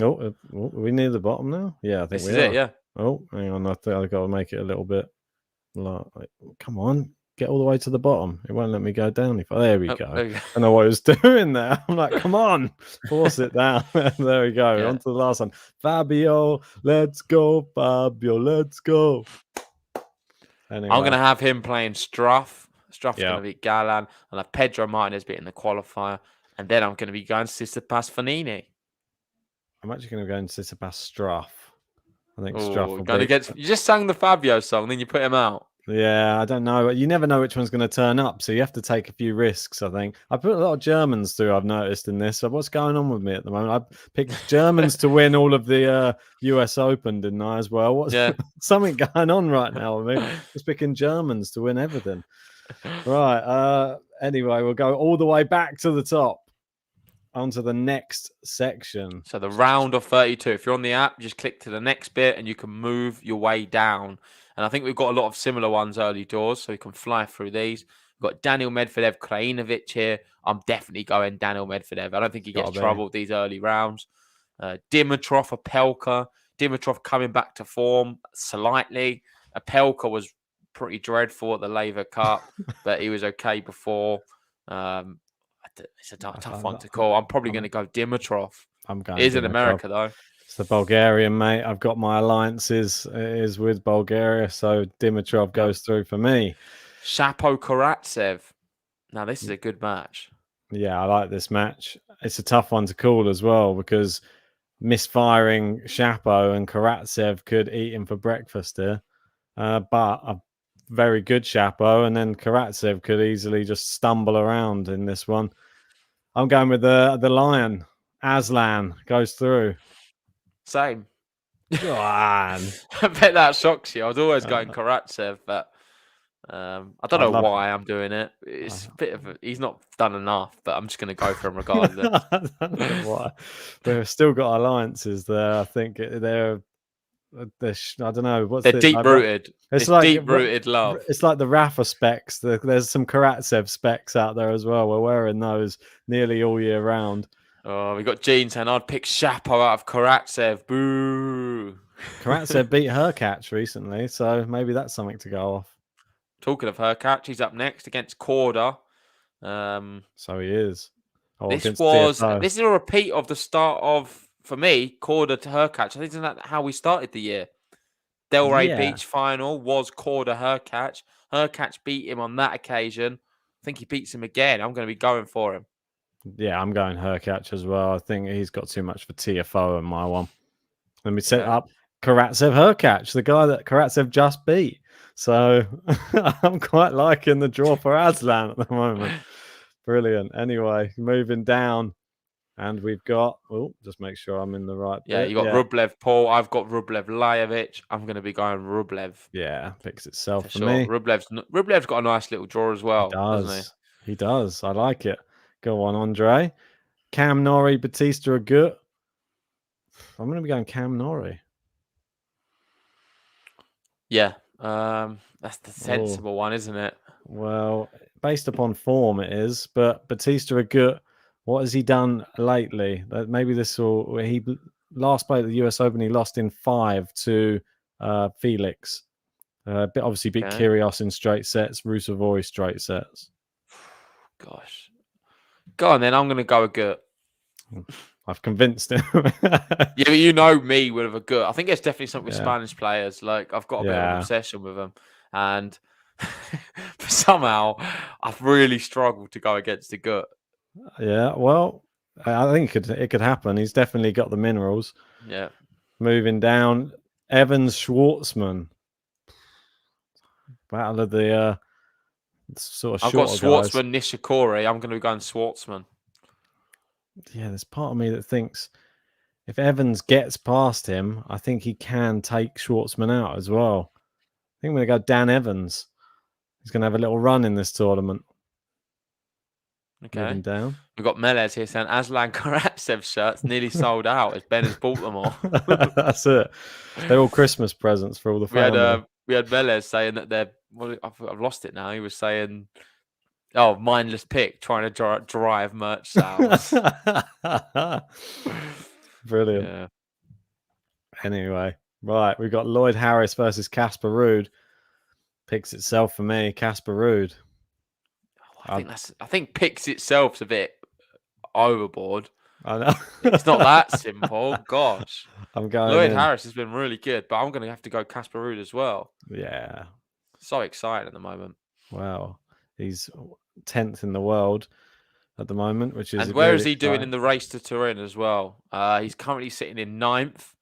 Oh, are we near the bottom now? Yeah, I think This we is are. it, yeah. Oh, hang on. I think I've got to make it a little bit. Come on, get all the way to the bottom. It won't let me go down. There we go. There you go. I know what I was doing there. I'm like, come on, force it down. There we go. Yeah. On to the last one. Fabio, let's go. Fabio, let's go. Anyway. I'm going to have him playing Struff. Struff's going to beat Galan. I'll have Pedro Martinez beating the qualifier. And then I'm going to be going Tsitsipas Fanini. I'm actually going to go into Tsitsipas Struff. I think Struff will going against. You just sang the Fabio song, then you put him out. Yeah, I don't know. You never know which one's going to turn up, so you have to take a few risks, I think. I put a lot of Germans through, I've noticed in this. So what's going on with me at the moment? I picked Germans to win all of the US Open, didn't I, as well? What's something going on right now with me? Just picking Germans to win everything. Right. Anyway, we'll go all the way back to the top. Onto the next section. So the round of 32. If you're on the app, just click to the next bit and you can move your way down. And I think we've got a lot of similar ones early doors, so we can fly through these. We've got Daniel Medvedev, Krajinovic here. I'm definitely going Daniel Medvedev. I don't think he gets troubled these early rounds. Dimitrov, Opelka. Dimitrov coming back to form slightly. Opelka was pretty dreadful at the Laver Cup, but he was okay before. It's a tough one to call. I'm probably going to go Dimitrov. I'm going. It is in America though. It's the Bulgarian, mate. I've got my alliances is with Bulgaria, so Dimitrov goes through for me. Shapo Karatsev. Now this is a good match. Yeah, I like this match. It's a tough one to call as well because misfiring Shapo and Karatsev could eat him for breakfast here. But a very good Shapo, and then Karatsev could easily just stumble around in this one. I'm going with the lion. Aslan goes through. Same. Go on. I bet that shocks you. I was always going Karatsev, but I don't I'd know love why I'm doing it. It's a bit of he's not done enough, but I'm just going to go for him regardless. I don't know why. We've still got alliances there. I think they're I don't know what's They're it deep like. rooted. It's It's like deep rooted love. It's like the Rafa specs. There's some Karatsev specs out there as well. We're wearing those nearly all year round. Oh, we got Gene saying I'd pick Shapo out of Karatsev. Boo. Karatsev beat Hurkacz recently, so maybe that's something to go off. Talking of Hurkacz, he's up next against Korda. So he is. This against is TFO. a repeat of the start of, for me, Korda to Hurkacz. I think isn't that how we started the year? Delray Yeah. Beach final was Korda Hurkacz. Hurkacz beat him on that occasion. I think he beats him again. I'm going to be going for him. Yeah, I'm going Hurkacz as well. I think he's got too much for TFO in my one. Let me set up Karatsev Hurkacz, the guy that Karatsev just beat. So I'm quite liking the draw for Aslan at the moment. Brilliant. Anyway, moving down. And we've got, just make sure I'm in the right bit. You got Rublev Paul. I've got Rublev Lajovic. I'm going to be going Rublev. Yeah, picks itself for sure. me. Rublev's got a nice little draw as well, doesn't he? He does. I like it. Go on, Andre. Cam Norrie, Batista Agut. I'm going to be going Cam Norrie. Yeah, that's the sensible one, isn't it? Well, based upon form, it is. But Batista Agut, what has he done lately? Maybe this will. He last played at the US Open. He lost in 5 to Felix. Obviously beat Kyrgios in straight sets. Rusevori straight sets. Gosh, go on then. I'm going to go Agut. I've convinced him. Yeah, but you know me with Agut. I think it's definitely something with Spanish players. Like I've got a bit of an obsession with them, and somehow I've really struggled to go against Agut. Yeah, well, I think it could happen. He's definitely got the minerals. Yeah. Moving down, Evans Schwartzman. Battle of the sort of. I've got Schwartzman, Nishikori. I'm going to be going Schwartzman. Yeah, there's part of me that thinks if Evans gets past him, I think he can take Schwartzman out as well. I think I'm going to go Dan Evans. He's going to have a little run in this tournament. Okay. Moving down. We've got Melez here saying Aslan Karatsev shirts nearly sold out as Ben has bought them all. That's it. They're all Christmas presents for all the family. We had Melez saying that they're... I've lost it now. He was saying... Oh, mindless pick, trying to drive merch sales. Brilliant. Yeah. Anyway, right, we've got Lloyd Harris versus Casper Ruud. Picks itself for me, Casper Ruud. I think picks itself's a bit overboard. I know. It's not that simple. Gosh. I'm going Lloyd Harris has been really good, but I'm going to have to go Casper Ruud as well. Yeah. So exciting at the moment. Wow. He's 10th in the world at the moment, which is... And where is he doing in the race to Turin as well? He's currently sitting in 9th.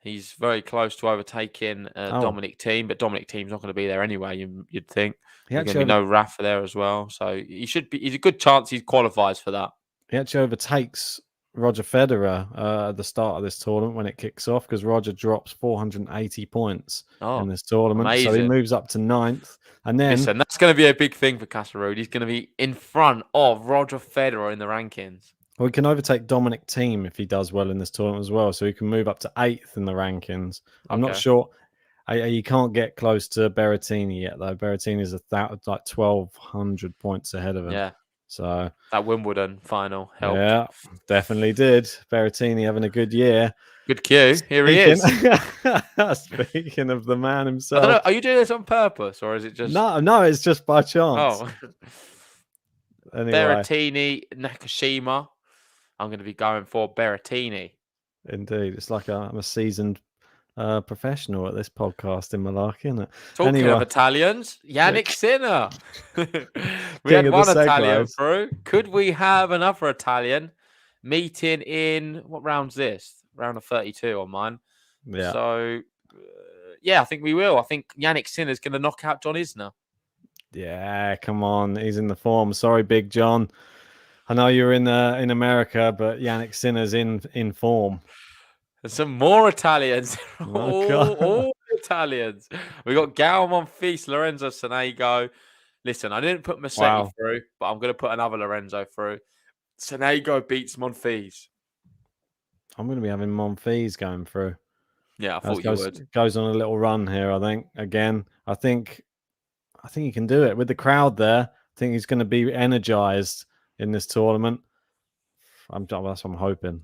He's very close to overtaking Dominic Thiem, but Dominic Thiem's not going to be there anyway, you'd think. There's going to be no Rafa there as well. So he's a good chance he qualifies for that. He actually overtakes Roger Federer at the start of this tournament when it kicks off, because Roger drops 480 points in this tournament. Amazing. So he moves up to 9th. And then... Listen, that's going to be a big thing for Casper Ruud. He's going to be in front of Roger Federer in the rankings. Well, he can overtake Dominic Thiem if he does well in this tournament as well. So he can move up to 8th in the rankings. I'm not sure. You can't get close to Berrettini yet, though. Berrettini's like 1,200 points ahead of him. Yeah. So that Wimbledon final helped. Yeah, definitely did. Berrettini having a good year. Good cue. Here he is. Speaking of the man himself. Are you doing this on purpose or is it just... No, it's just by chance. Oh. Anyway. Berrettini, Nakashima. I'm going to be going for Berrettini. Indeed. It's like I'm a seasoned professional at this podcast in Malarkey, isn't it? Talking of Italians, Yannick Sinner. We had one Italian through. Could we have another Italian meeting in... What round's this? Round of 32 on mine. Yeah. So, I think we will. I think Yannick Sinner's going to knock out John Isner. Yeah, come on. He's in the form. Sorry, Big John. I know you're in America, but Yannick Sinner's in form. There's some more Italians. Oh, all Italians. We got Gal Monfils, Lorenzo Sonego. Listen, I didn't put Musetti Wow. through, but I'm going to put another Lorenzo through. Sonego beats Monfils. I'm going to be having Monfils going through. Yeah, I thought you would. Goes on a little run here, I think. Again, I think he can do it with the crowd there. I think he's going to be energized in this tournament. That's what I'm hoping.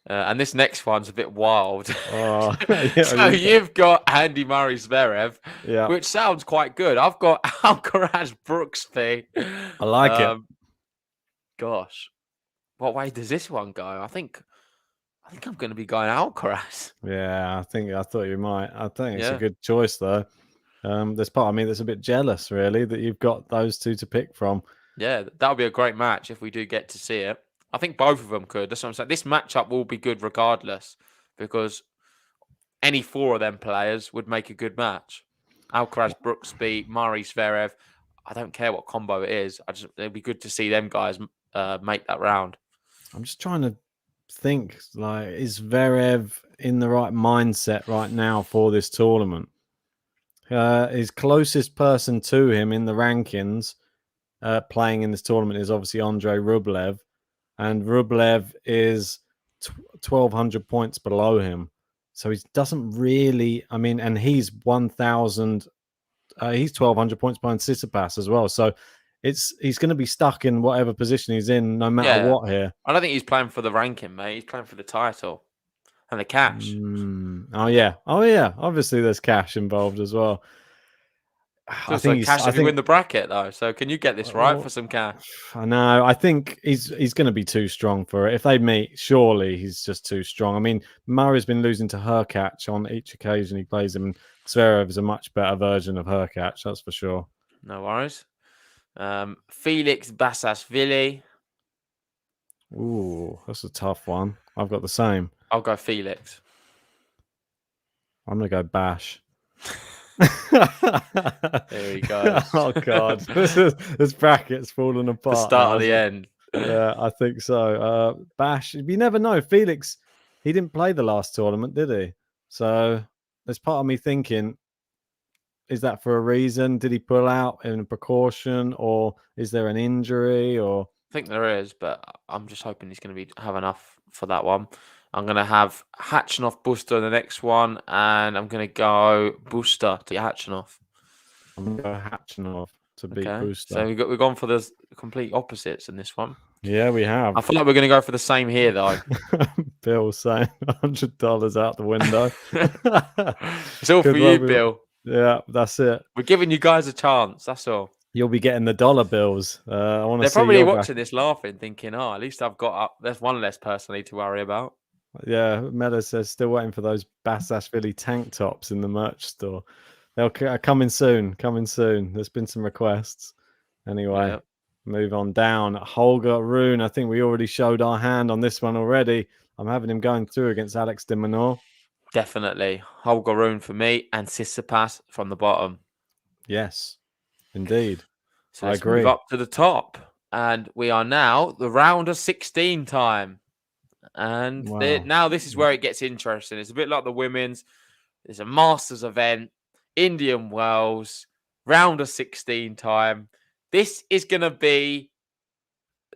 And this next one's a bit wild. Oh, yeah, So you've got Andy Murray Zverev, yeah, which sounds quite good. I've got Alcaraz Brooksby. I like it. Gosh, what way does this one go? I think I'm going to be going Alcaraz. Yeah, I thought you might. I think it's a Yeah. good choice though. There's part of me that's a bit jealous, really, that you've got those two to pick from. Yeah, that'll be a great match if we do get to see it. I think both of them could. That's what I'm saying. This matchup will be good regardless because any four of them players would make a good match. Alcaraz, Brooksby, Murray, Zverev. I don't care what combo it is. It'd be good to see them guys make that round. I'm just trying to think, like, is Zverev in the right mindset right now for this tournament? His closest person to him in the rankings playing in this tournament is obviously Andrei Rublev, and Rublev is 1,200 points below him. So he doesn't really, I mean, and he's 1,000, he's 1,200 points behind Tsitsipas as well. So he's going to be stuck in whatever position he's in, no matter what here. I don't think he's playing for the ranking, mate. He's playing for the title and the cash. Oh yeah. Obviously, there's cash involved as well. I think cash if you win the bracket, though. So can you get this right for some cash? I know. I think he's going to be too strong for it. If they meet, surely he's just too strong. I mean, Murray's been losing to Hurkacz on each occasion he plays him. And Zverev is a much better version of Hurkacz, that's for sure. No worries. Felix Bassasvili. Ooh, that's a tough one. I've got the same. I'll go Felix. I'm going to go Bash. There he goes. Oh God, this bracket's falling apart. The start of the end. Yeah, I think so. Bash, you never know. Felix, he didn't play the last tournament, did he? So there's part of me thinking, is that for a reason? Did he pull out in a precaution, or is there an injury? Or I think there is, but I'm just hoping he's going to have enough for that one. I'm going to have Khachanov Buster in the next one, and I'm going to go Buster to Khachanov. I'm going to go Khachanov to beat Buster. So we've gone for the complete opposites in this one. Yeah, we have. I feel like we're going to go for the same here, though. Bill saying $100 out the window. It's all for you, Bill. Yeah, that's it. We're giving you guys a chance. That's all. You'll be getting the dollar bills. I want to. They're probably watching this, laughing, thinking, "Oh, at least I've got up. There's one less person I need to worry about." Yeah, Meta says still waiting for those Bassasvili tank tops in the merch store. They'll coming soon. Coming soon. There's been some requests. Anyway, Move on down. Holger Rune. I think we already showed our hand on this one already. I'm having him going through against Alex de Minaur. Definitely. Holger Rune for me and Tsitsipas from the bottom. Yes, indeed. So let's move up to the top. And we are now the round of 16 time. And now this is where it gets interesting. It's a bit like the women's. There's a Masters event, Indian Wells, round of 16 time. This is going to be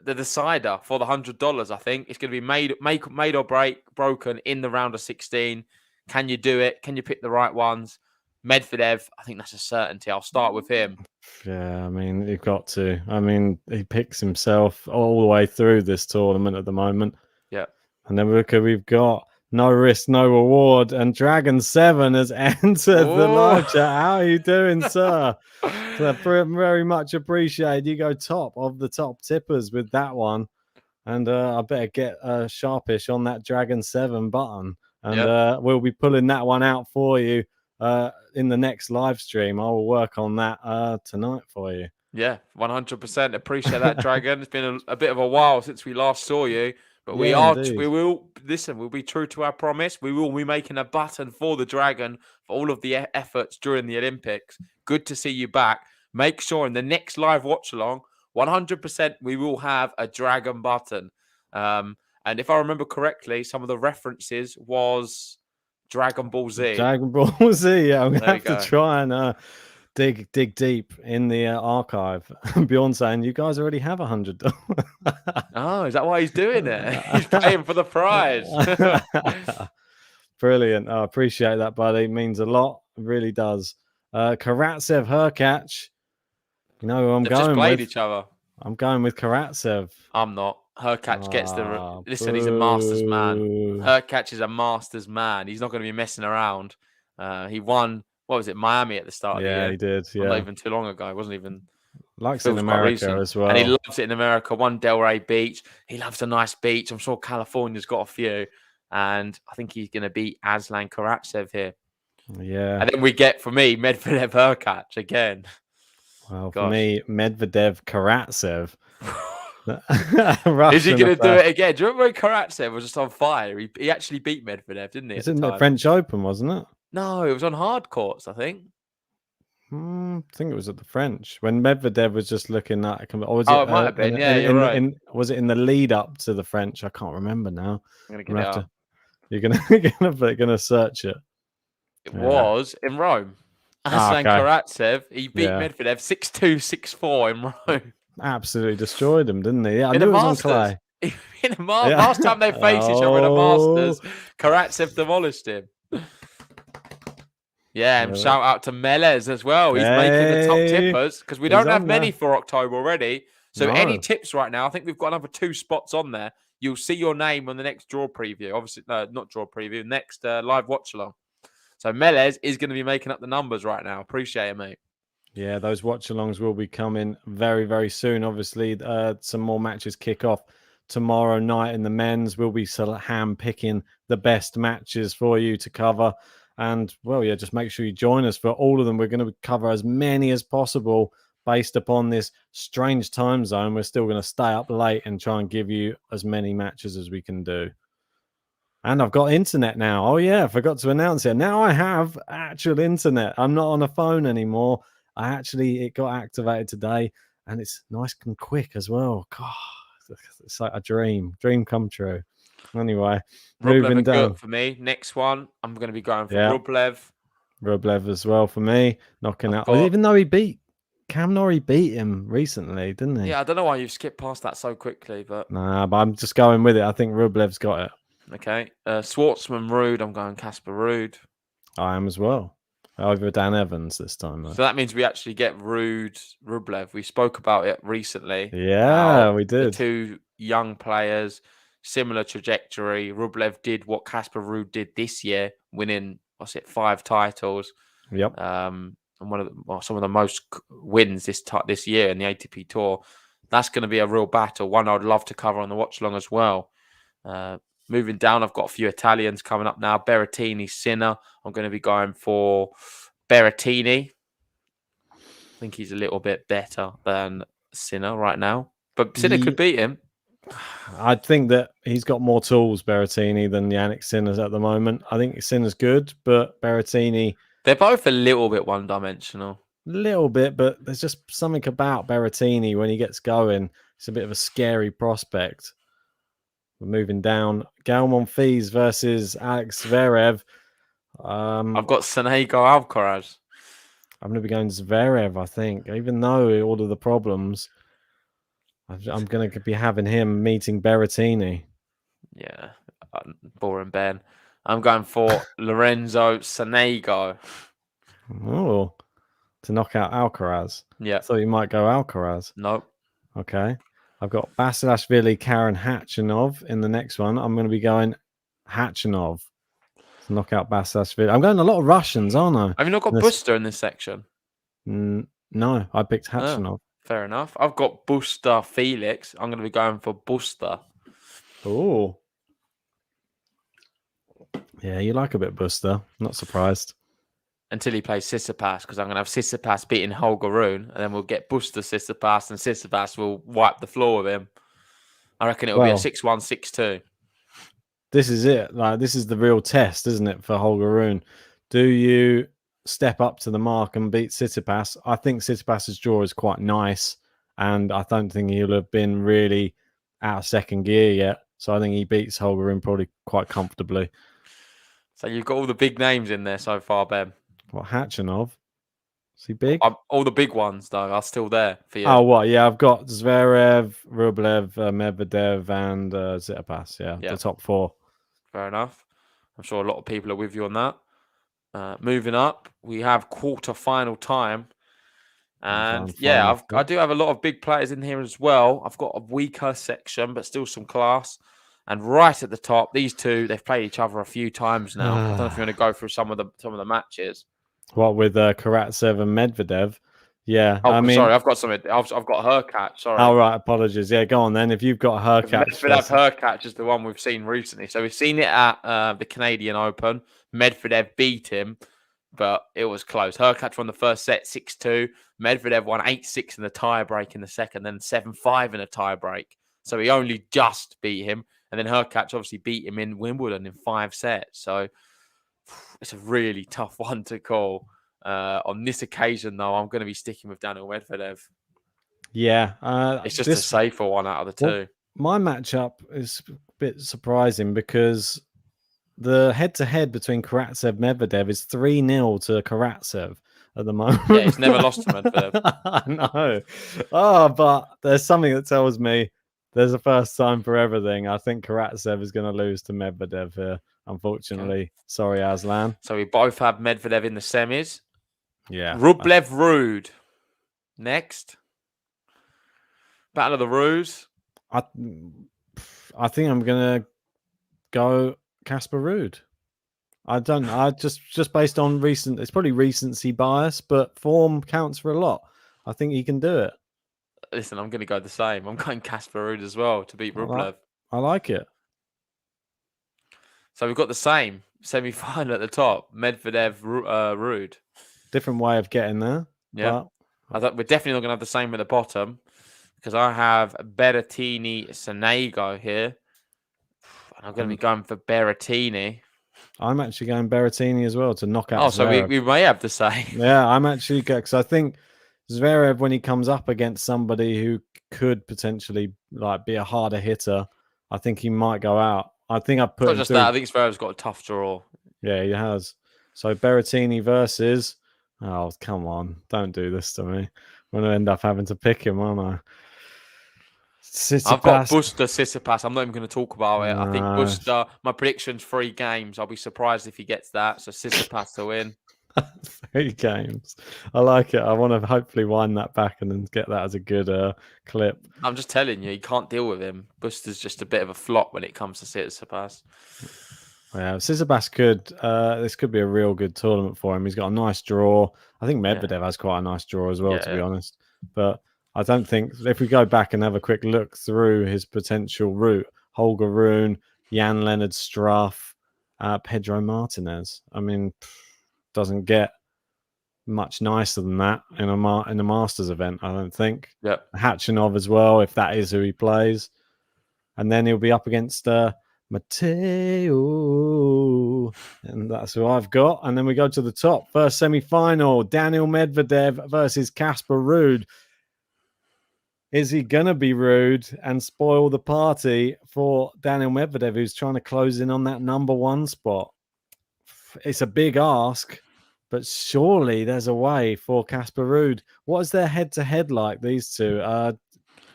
the decider for the $100. I think it's going to be made or broken in the round of 16. Can you do it? Can you pick the right ones? Medvedev, I think that's a certainty. I'll start with him. Yeah, I mean, you've got to. I mean, he picks himself all the way through this tournament at the moment. Yeah. And then we've got no risk, no reward. And Dragon 7 has entered the live chat. How are you doing, sir? So very much appreciated. You go top of the top tippers with that one. And I better get sharpish on that Dragon 7 button. And we'll be pulling that one out for you in the next live stream. I will work on that tonight for you. Yeah, 100%. Appreciate that, Dragon. It's been a bit of a while since we last saw you. But we'll be true to our promise. We will be making a button for the Dragon for all of the efforts during the Olympics. Good to see you back. Make sure in the next live watch along, 100% we will have a Dragon button. And if I remember correctly, some of the references was Dragon Ball Z. Dragon Ball Z. Yeah, I'm gonna There you have to go. try and dig deep in the archive. Beyond saying you guys already have $100. Oh, is that why he's doing it? He's paying for the prize. Brilliant. I appreciate that, buddy. It means a lot. It really does. Karatsev, Hurkacz. You know who I'm They've just going played with? each other. I'm going with Karatsev. I'm not. Hurkacz gets the. Ah, Listen, he's a master's man. boo. Hurkacz is a master's man. He's not going to be messing around. He won. What was it? Miami at the start of the year. Yeah, he did. Well, not Yeah, even too long ago. It wasn't even. likes it in Feels quite America recent. as well. And he loves it in America. One Delray Beach. He loves a nice beach. I'm sure California's got a few. And I think he's going to beat Aslan Karatsev here. Yeah. And then we get, for me, Medvedev Hurkacz again. Well, for Gosh. me, Medvedev, Karatsev. Is he going to do it again? Do you remember when Karatsev was just on fire? He actually beat Medvedev, didn't he? It's in the French Open, wasn't it? No, it was on hard courts, I think. I think it was at the French when Medvedev was just looking at. Or was It might have been. Yeah, you're right. Was it in the lead up to the French? I can't remember now. I'm going to get it up. You're gonna search it. It was in Rome. Aslan okay. Karatsev, he beat Medvedev 6-2, 6-4 in Rome. Absolutely destroyed him, didn't he? Yeah, I In knew a it was on Masters. clay. Last time they faced each other in a Masters, Karatsev demolished him. Yeah, and shout out to Melez as well. He's making the top tippers because we don't have many for October already. So any tips right now? I think we've got another 2 spots on there. You'll see your name on the next draw preview. Obviously, no, not draw preview. Next live watch along. So Melez is going to be making up the numbers right now. Appreciate it, mate. Yeah, those watch-alongs will be coming very, very soon. Obviously, some more matches kick off tomorrow night in the men's. We'll be hand-picking the best matches for you to cover. And, well, yeah, just make sure you join us for all of them. We're going to cover as many as possible based upon this strange time zone. We're still going to stay up late and try and give you as many matches as we can do. And I've got internet now. Oh, yeah, I forgot to announce it. Now I have actual internet. I'm not on a phone anymore. It got activated today, and it's nice and quick as well. God, it's like a dream come true. Anyway, moving down for me. Next one, I'm going to be going for Rublev as well for me. Knocking out, even though he beat Cam Norrie, beat him recently, didn't he? Yeah, I don't know why you've skipped past that so quickly, but but I'm just going with it. I think Rublev's got it. Okay, Schwartzman, Ruud. I'm going Casper Ruud. I am as well. Over Dan Evans this time, though. So that means we actually get Rublev. We spoke about it recently. Yeah, we did. The 2 young players, similar trajectory. Rublev did what Casper Ruud did this year, winning 5 titles. Yep. And some of the most wins this year in the ATP Tour. That's going to be a real battle. One I'd love to cover on the watch along as well. Moving down, I've got a few Italians coming up now. Berrettini, Sinner. I'm going to be going for Berrettini. I think he's a little bit better than Sinner right now. But Sinner could beat him. I think that he's got more tools, Berrettini, than Yannick Sinner's at the moment. I think Sinner's good, but Berrettini... They're both a little bit one-dimensional. A little bit, but there's just something about Berrettini when he gets going. It's a bit of a scary prospect. We're moving down. Gael Monfils versus Alex Zverev. I've got Sonego Alcaraz. I'm going to be going Zverev, I think. Even though all of the problems, I'm going to be having him meeting Berrettini. Yeah, boring Ben. I'm going for Lorenzo Sonego. Oh, to knock out Alcaraz. Yeah. I thought you might go Alcaraz. Nope. Okay. I've got Basilashvili, Karen Khachanov in the next one. I'm going to be going Khachanov to knock out Basilashvili. I'm going a lot of Russians, aren't I? Have you not got Buster in this section? No, I picked Khachanov. Fair enough. I've got Buster Felix. I'm going to be going for Buster. Oh. Yeah, you like a bit Buster. Not surprised. Until he plays Tsitsipas, because I'm going to have Tsitsipas beating Holger Rune, and then we'll get Buster Tsitsipas, and Tsitsipas will wipe the floor with him. I reckon it'll be a 6-1, 6-2. This is it. This is the real test, isn't it, for Holger Rune? Do you step up to the mark and beat Tsitsipas? I think Tsitsipas's draw is quite nice, and I don't think he'll have been really out of second gear yet. So I think he beats Holger Rune probably quite comfortably. So you've got all the big names in there so far, Ben. What, Hatchinov? Is he big? All the big ones, though, are still there for you. Oh, what? Yeah, I've got Zverev, Rublev, Medvedev, and Tsitsipas. Yeah, Yeah. the top 4. Fair enough. I'm sure a lot of people are with you on that. Moving up, we have quarter-final time. And yeah, I do have a lot of big players in here as well. I've got a weaker section, but still some class. And right at the top, these two, they've played each other a few times now. I don't know if you want to go through some of the matches. What with Karatsev and Medvedev? Yeah, Oh, I mean, sorry, I've got something. I've got her catch. Sorry. Oh, right, apologies. Yeah, go on then. If you've got her catch, Medvedev her catch is the one we've seen recently. So we've seen it at the Canadian Open. Medvedev beat him, but it was close. Her catch won the first set 6-2. Medvedev won 8-6 in the tie-break in the second, then 7-5 in a tie-break. So he only just beat him. And then her catch obviously beat him in Wimbledon in 5 sets. So it's a really tough one to call. On this occasion, though, I'm going to be sticking with Daniel Medvedev. Yeah. It's just a safer one out of the two. My matchup is a bit surprising because the head-to-head between Karatsev and Medvedev is 3-0 to Karatsev at the moment. Yeah, he's never lost to Medvedev. I know. Oh, but there's something that tells me there's a first time for everything. I think Karatsev is going to lose to Medvedev here, unfortunately. Okay. Sorry, Aslan. So we both have Medvedev in the semis. Yeah. Rublev Ruud. Next. Battle of the Roos. I think I'm going to go Casper Ruud. I just based on recent, it's probably recency bias, but form counts for a lot. I think he can do it. Listen, I'm going to go the same. I'm going Casper Ruud as well to beat Rublev. I like it. So we've got the same semi-final at the top. Medvedev, Ruud. Different way of getting there. Yeah. I thought we're definitely not going to have the same at the bottom because I have Berrettini, Sonego here. And I'm going to be going for Berrettini. I'm actually going Berrettini as well to knock out Zverev. So we may have the same. Yeah, I'm actually good because I think Zverev, when he comes up against somebody who could potentially be a harder hitter, I think he might go out. I think I put not just that. I think Zverev's got a tough draw. Yeah, he has. So Berrettini versus. Oh, come on! Don't do this to me. I'm going to end up having to pick him, aren't I? Tsitsipas. I've got Buster Tsitsipas. I'm not even going to talk about it. I think Buster. My prediction's 3 games. I'll be surprised if he gets that. So Tsitsipas to win. 3 games. I like it. I want to hopefully wind that back and then get that as a good clip. I'm just telling you, you can't deal with him. Buster's just a bit of a flop when it comes to Tsitsipas. Yeah, Tsitsipas could. This could be a real good tournament for him. He's got a nice draw. I think Medvedev has quite a nice draw as well, to be honest. But I don't think if we go back and have a quick look through his potential route, Holger Rune, Jan-Lennard Struff, Pedro Martinez. I mean, doesn't get much nicer than that in a Masters event, I don't think. Yeah, Hatchinov as well, if that is who he plays, and then he'll be up against Matteo, and that's who I've got. And then we go to the top first semi-final: Daniel Medvedev versus Casper Ruud. Is he gonna be rude and spoil the party for Daniel Medvedev, who's trying to close in on that number 1 spot? It's a big ask, but surely there's a way for Casper Ruud. What is their head-to-head like, these two?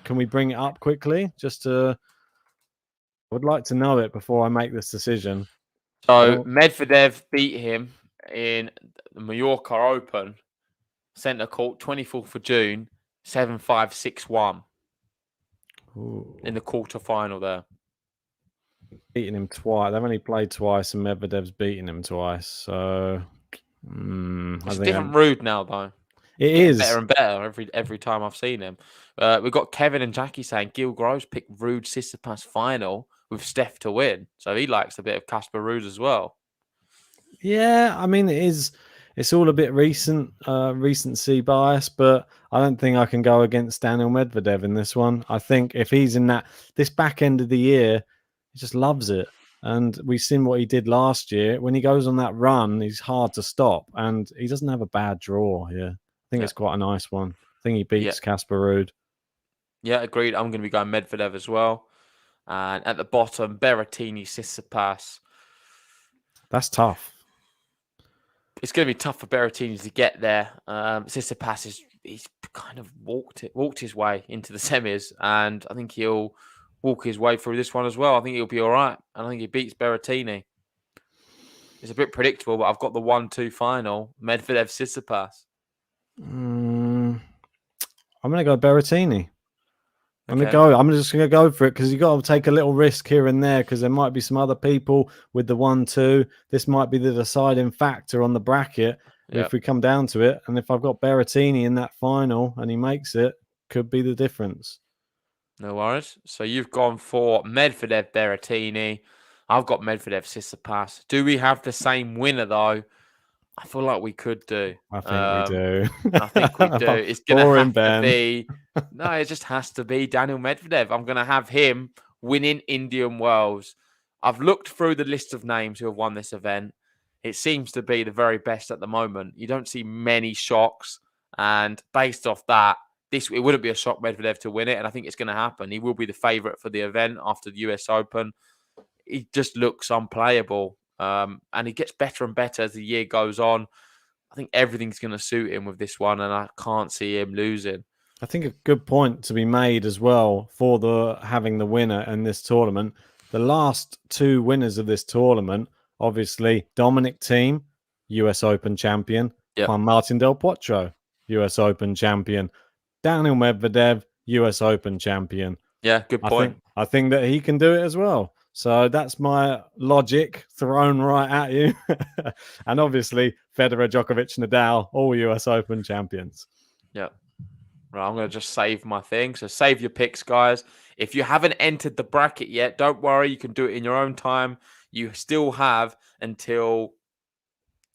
Can we bring it up quickly? I would like to know it before I make this decision. So Medvedev beat him in the Mallorca Open, centre court, 24th of June, 7-5, 6-1 in the quarter-final there. Beating him twice. They've only played twice, and Medvedev's beaten him twice. So it's different Ruud now, though. It is better and better every time I've seen him. We've got Kevin and Jackie saying Gil Groves picked Ruud Tsitsipas final with Steph to win, so he likes a bit of Casper Ruud as well. Yeah, I mean it's all a bit recency bias, but I don't think I can go against Daniel Medvedev in this one. I think if he's in this back end of the year, he just loves it. And we've seen what he did last year. When he goes on that run, he's hard to stop. And he doesn't have a bad draw here. I think it's quite a nice one. I think he beats Casper Ruud. Yeah, agreed. I'm going to be going Medvedev as well. And at the bottom, Berrettini, Tsitsipas. That's tough. It's going to be tough for Berrettini to get there. Tsitsipas he's kind of walked his way into the semis, and I think he'll walk his way through this one as well. I think he'll be all right, and I think he beats Berrettini. It's a bit predictable, but I've got the 1-2 final, Medvedev Tsitsipas. I'm going to go Berrettini. Okay. I'm just going to go for it because you've got to take a little risk here and there because there might be some other people with the 1-2. This might be the deciding factor on the bracket if we come down to it. And if I've got Berrettini in that final and he makes it, could be the difference. No worries. So you've gone for Medvedev Berrettini. I've got Medvedev Tsitsipas. Do we have the same winner though? I feel like we could do. I think we do. I think we do. It's going to have to be. No, it just has to be Daniel Medvedev. I'm going to have him winning Indian Wells. I've looked through the list of names who have won this event. It seems to be the very best at the moment. You don't see many shocks. And based off that, it wouldn't be a shock Medvedev to win it. And I think it's going to happen. He will be the favourite for the event after the US Open. He just looks unplayable. And he gets better and better as the year goes on. I think everything's going to suit him with this one, and I can't see him losing. I think a good point to be made as well for having the winner in this tournament. The last two winners of this tournament, obviously, Dominic Thiem, US Open champion, Juan Martin Del Potro, US Open champion, Daniel Medvedev, US Open champion. Yeah, good point. I think that he can do it as well. So that's my logic thrown right at you. And obviously, Federer, Djokovic, Nadal, all US Open champions. Yeah. Right, I'm going to just save my thing. So save your picks, guys. If you haven't entered the bracket yet, don't worry. You can do it in your own time. You still have until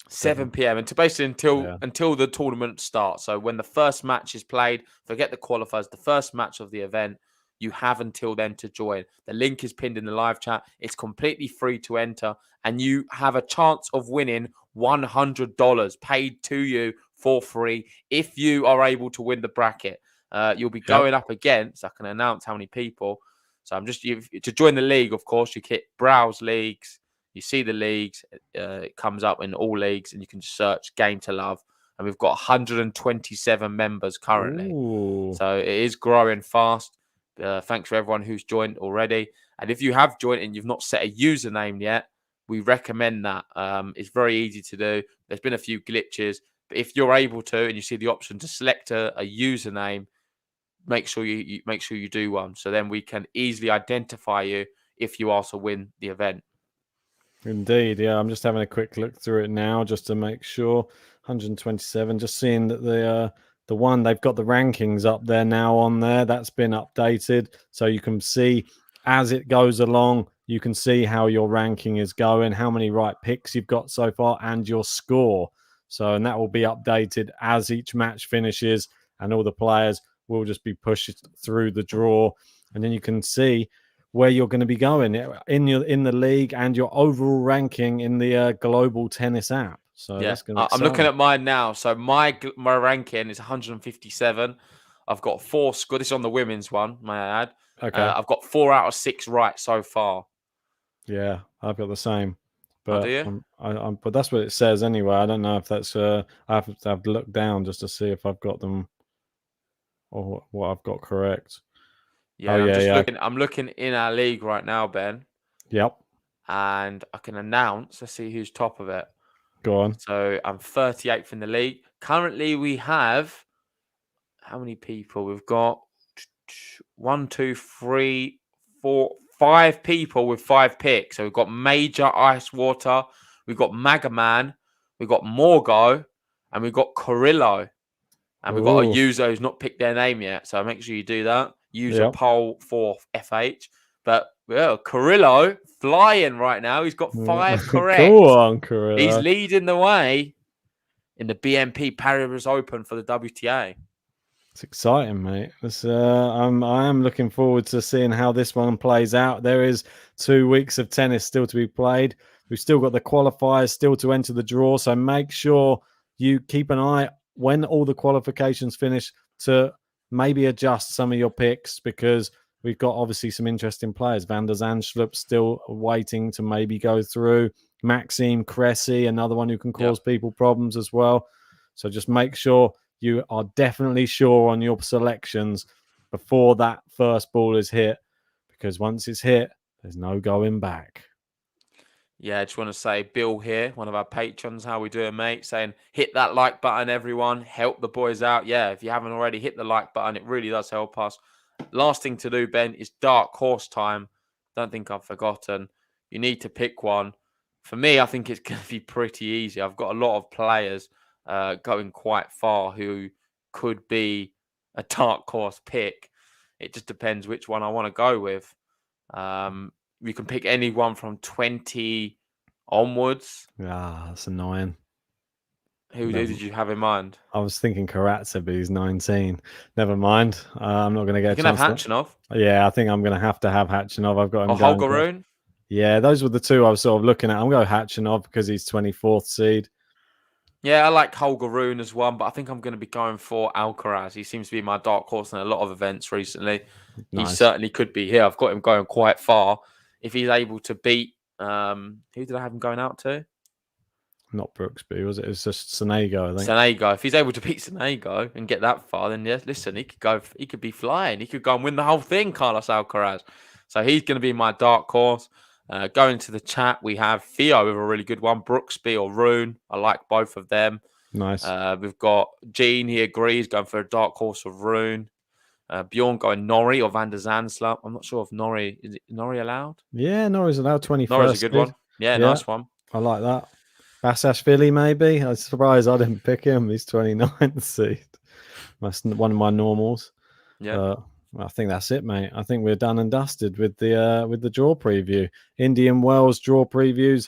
7 p.m. until the tournament starts. So when the first match is played, forget the qualifiers, the first match of the event, you have until then to join. The link is pinned in the live chat. It's completely free to enter, and you have a chance of winning $100 paid to you for free if you are able to win the bracket. You'll be going up against, I can announce how many people. So to join the league, of course, you hit browse leagues. You see the leagues. It comes up in all leagues, and you can search Game to Love. And we've got 127 members currently. Ooh. So it is growing fast. Thanks for everyone who's joined already. And if you have joined and you've not set a username yet, we recommend that. It's very easy to do. There's been a few glitches. But if you're able to and you see the option to select a username, make sure you do one. So then we can easily identify you if you also win the event. Indeed, yeah. I'm just having a quick look through it now just to make sure. 127, just seeing that the one, they've got the rankings up there now on there. That's been updated. So you can see as it goes along, you can see how your ranking is going, how many right picks you've got so far, and your score. So, and that will be updated as each match finishes, and all the players will just be pushed through the draw. And then you can see where you're going to be going in the league and your overall ranking in the global tennis app. So yeah, that's going to be I'm looking at mine now. So my ranking is 157. I've got 4 score. This is on the women's one, may I add. Okay. I've got 4 out of 6 right so far. Yeah, I've got the same. But do you? But that's what it says anyway. I don't know if that's. I have to look down just to see if I've got them or what I've got correct. Yeah, I'm looking in our league right now, Ben. Yep. And I can announce. Let's see who's top of it. Go on. So I'm 38th in the league. Currently, we have how many people? We've got 1, 2, 3, 4, 5 people with 5 picks. So we've got Major Ice Water, we've got Magaman, we've got Morgo, and we've got Corillo. And we've got a user who's not picked their name yet. So make sure you do that. Use a poll for FH. But Corillo flying right now. He's got 5 correct. Go on, Corillo. He's leading the way in the BNP Paribas Open for the WTA. It's exciting, mate. I am looking forward to seeing how this one plays out. There is 2 weeks of tennis still to be played. We've still got the qualifiers still to enter the draw. So make sure you keep an eye when all the qualifications finish to maybe adjust some of your picks, because we've got obviously some interesting players. Van der Zandschulp still waiting to maybe go through. Maxime Cressy, another one who can cause people problems as well. So just make sure you are definitely sure on your selections before that first ball is hit, because once it's hit, there's no going back. Yeah, I just want to say, Bill here, one of our patrons, how we doing, mate? Saying, hit that like button, everyone. Help the boys out. Yeah, if you haven't already, hit the like button. It really does help us. Last thing to do, Ben, is dark horse time. Don't think I've forgotten. You need to pick one. For me, I think it's going to be pretty easy. I've got a lot of players going quite far who could be a dark horse pick. It just depends which one I want to go with. You can pick anyone from 20 onwards. That's annoying. Who did you have in mind? I was thinking Karatsev, but he's 19. Never mind. I'm not going to get You a can chance. have Khachanov. Yeah, I think I'm going to have Khachanov. I've got him. Or Holger Rune. Yeah, those were the two I was sort of looking at. I'm going to go Khachanov because he's 24th seed. Yeah, I like Holger Rune as one, but I think I'm going to be going for Alcaraz. He seems to be my dark horse in a lot of events recently. Nice. He certainly could be here. I've got him going quite far. If he's able to beat, who did I have him going out to? Not Brooksby, was it? It was just Sonego, I think. Sonego. If he's able to beat Sonego and get that far, then yeah, listen, he could go. He could be flying. He could go and win the whole thing, Carlos Alcaraz. So he's going to be my dark horse. Going to the chat, we have Theo with a really good one, Brooksby or Rune. I like both of them. Nice. We've got Gene, he agrees, going for a dark horse of Rune. Bjorn going Norrie or Van der Zandslup. I'm not sure if Norrie, is it Norrie allowed? Yeah, Norrie's allowed 21st. Norrie's a good one. Yeah, nice one. I like that. Basashvili, maybe. I'm surprised I didn't pick him. He's 29th seed. That's one of my normals. Yeah. I think that's it, mate. I think we're done and dusted with the draw preview. Indian Wells draw previews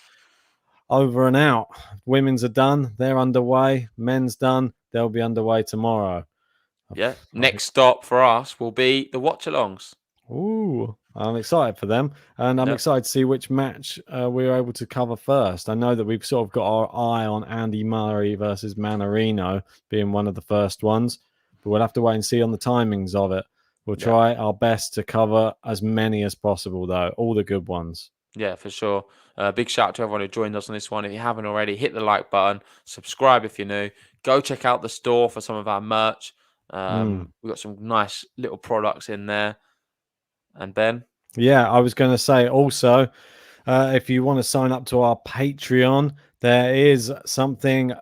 over and out. Women's are done. They're underway. Men's done. They'll be underway tomorrow. Yeah. Next stop for us will be the watch-alongs. Ooh, I'm excited for them. And I'm excited to see which match we're able to cover first. I know that we've sort of got our eye on Andy Murray versus Manarino being one of the first ones. But we'll have to wait and see on the timings of it. We'll try our best to cover as many as possible, though. All the good ones. Yeah, for sure. Big shout out to everyone who joined us on this one. If you haven't already, hit the like button. Subscribe if you're new. Go check out the store for some of our merch. We've got some nice little products in there. And Ben? Yeah, I was going to say also, if you want to sign up to our Patreon, there is something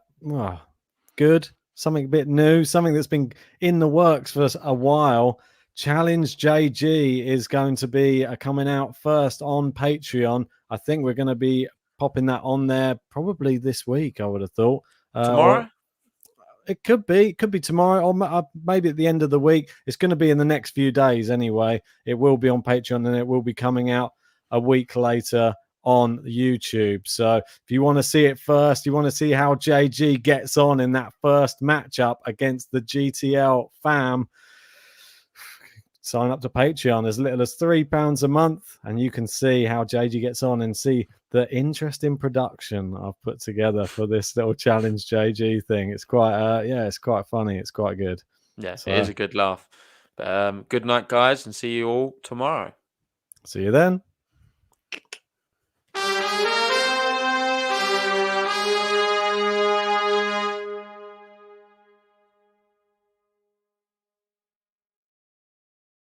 good, something a bit new, something that's been in the works for a while. Challenge JG is going to be coming out first on Patreon. I think we're going to be popping that on there probably this week, I would have thought. Tomorrow? It could be tomorrow or maybe at the end of the week. It's going to be in the next few days anyway. It will be on Patreon and it will be coming out a week later on YouTube. So if you want to see it first, you want to see how JG gets on in that first matchup against the GTL fam, sign up to Patreon as little as £3 a month, and you can see how JG gets on and see the interesting production I've put together for this little challenge JG thing. It's quite, it's quite funny. It's quite good. Yeah, so, it is a good laugh. But, good night, guys, and see you all tomorrow. See you then.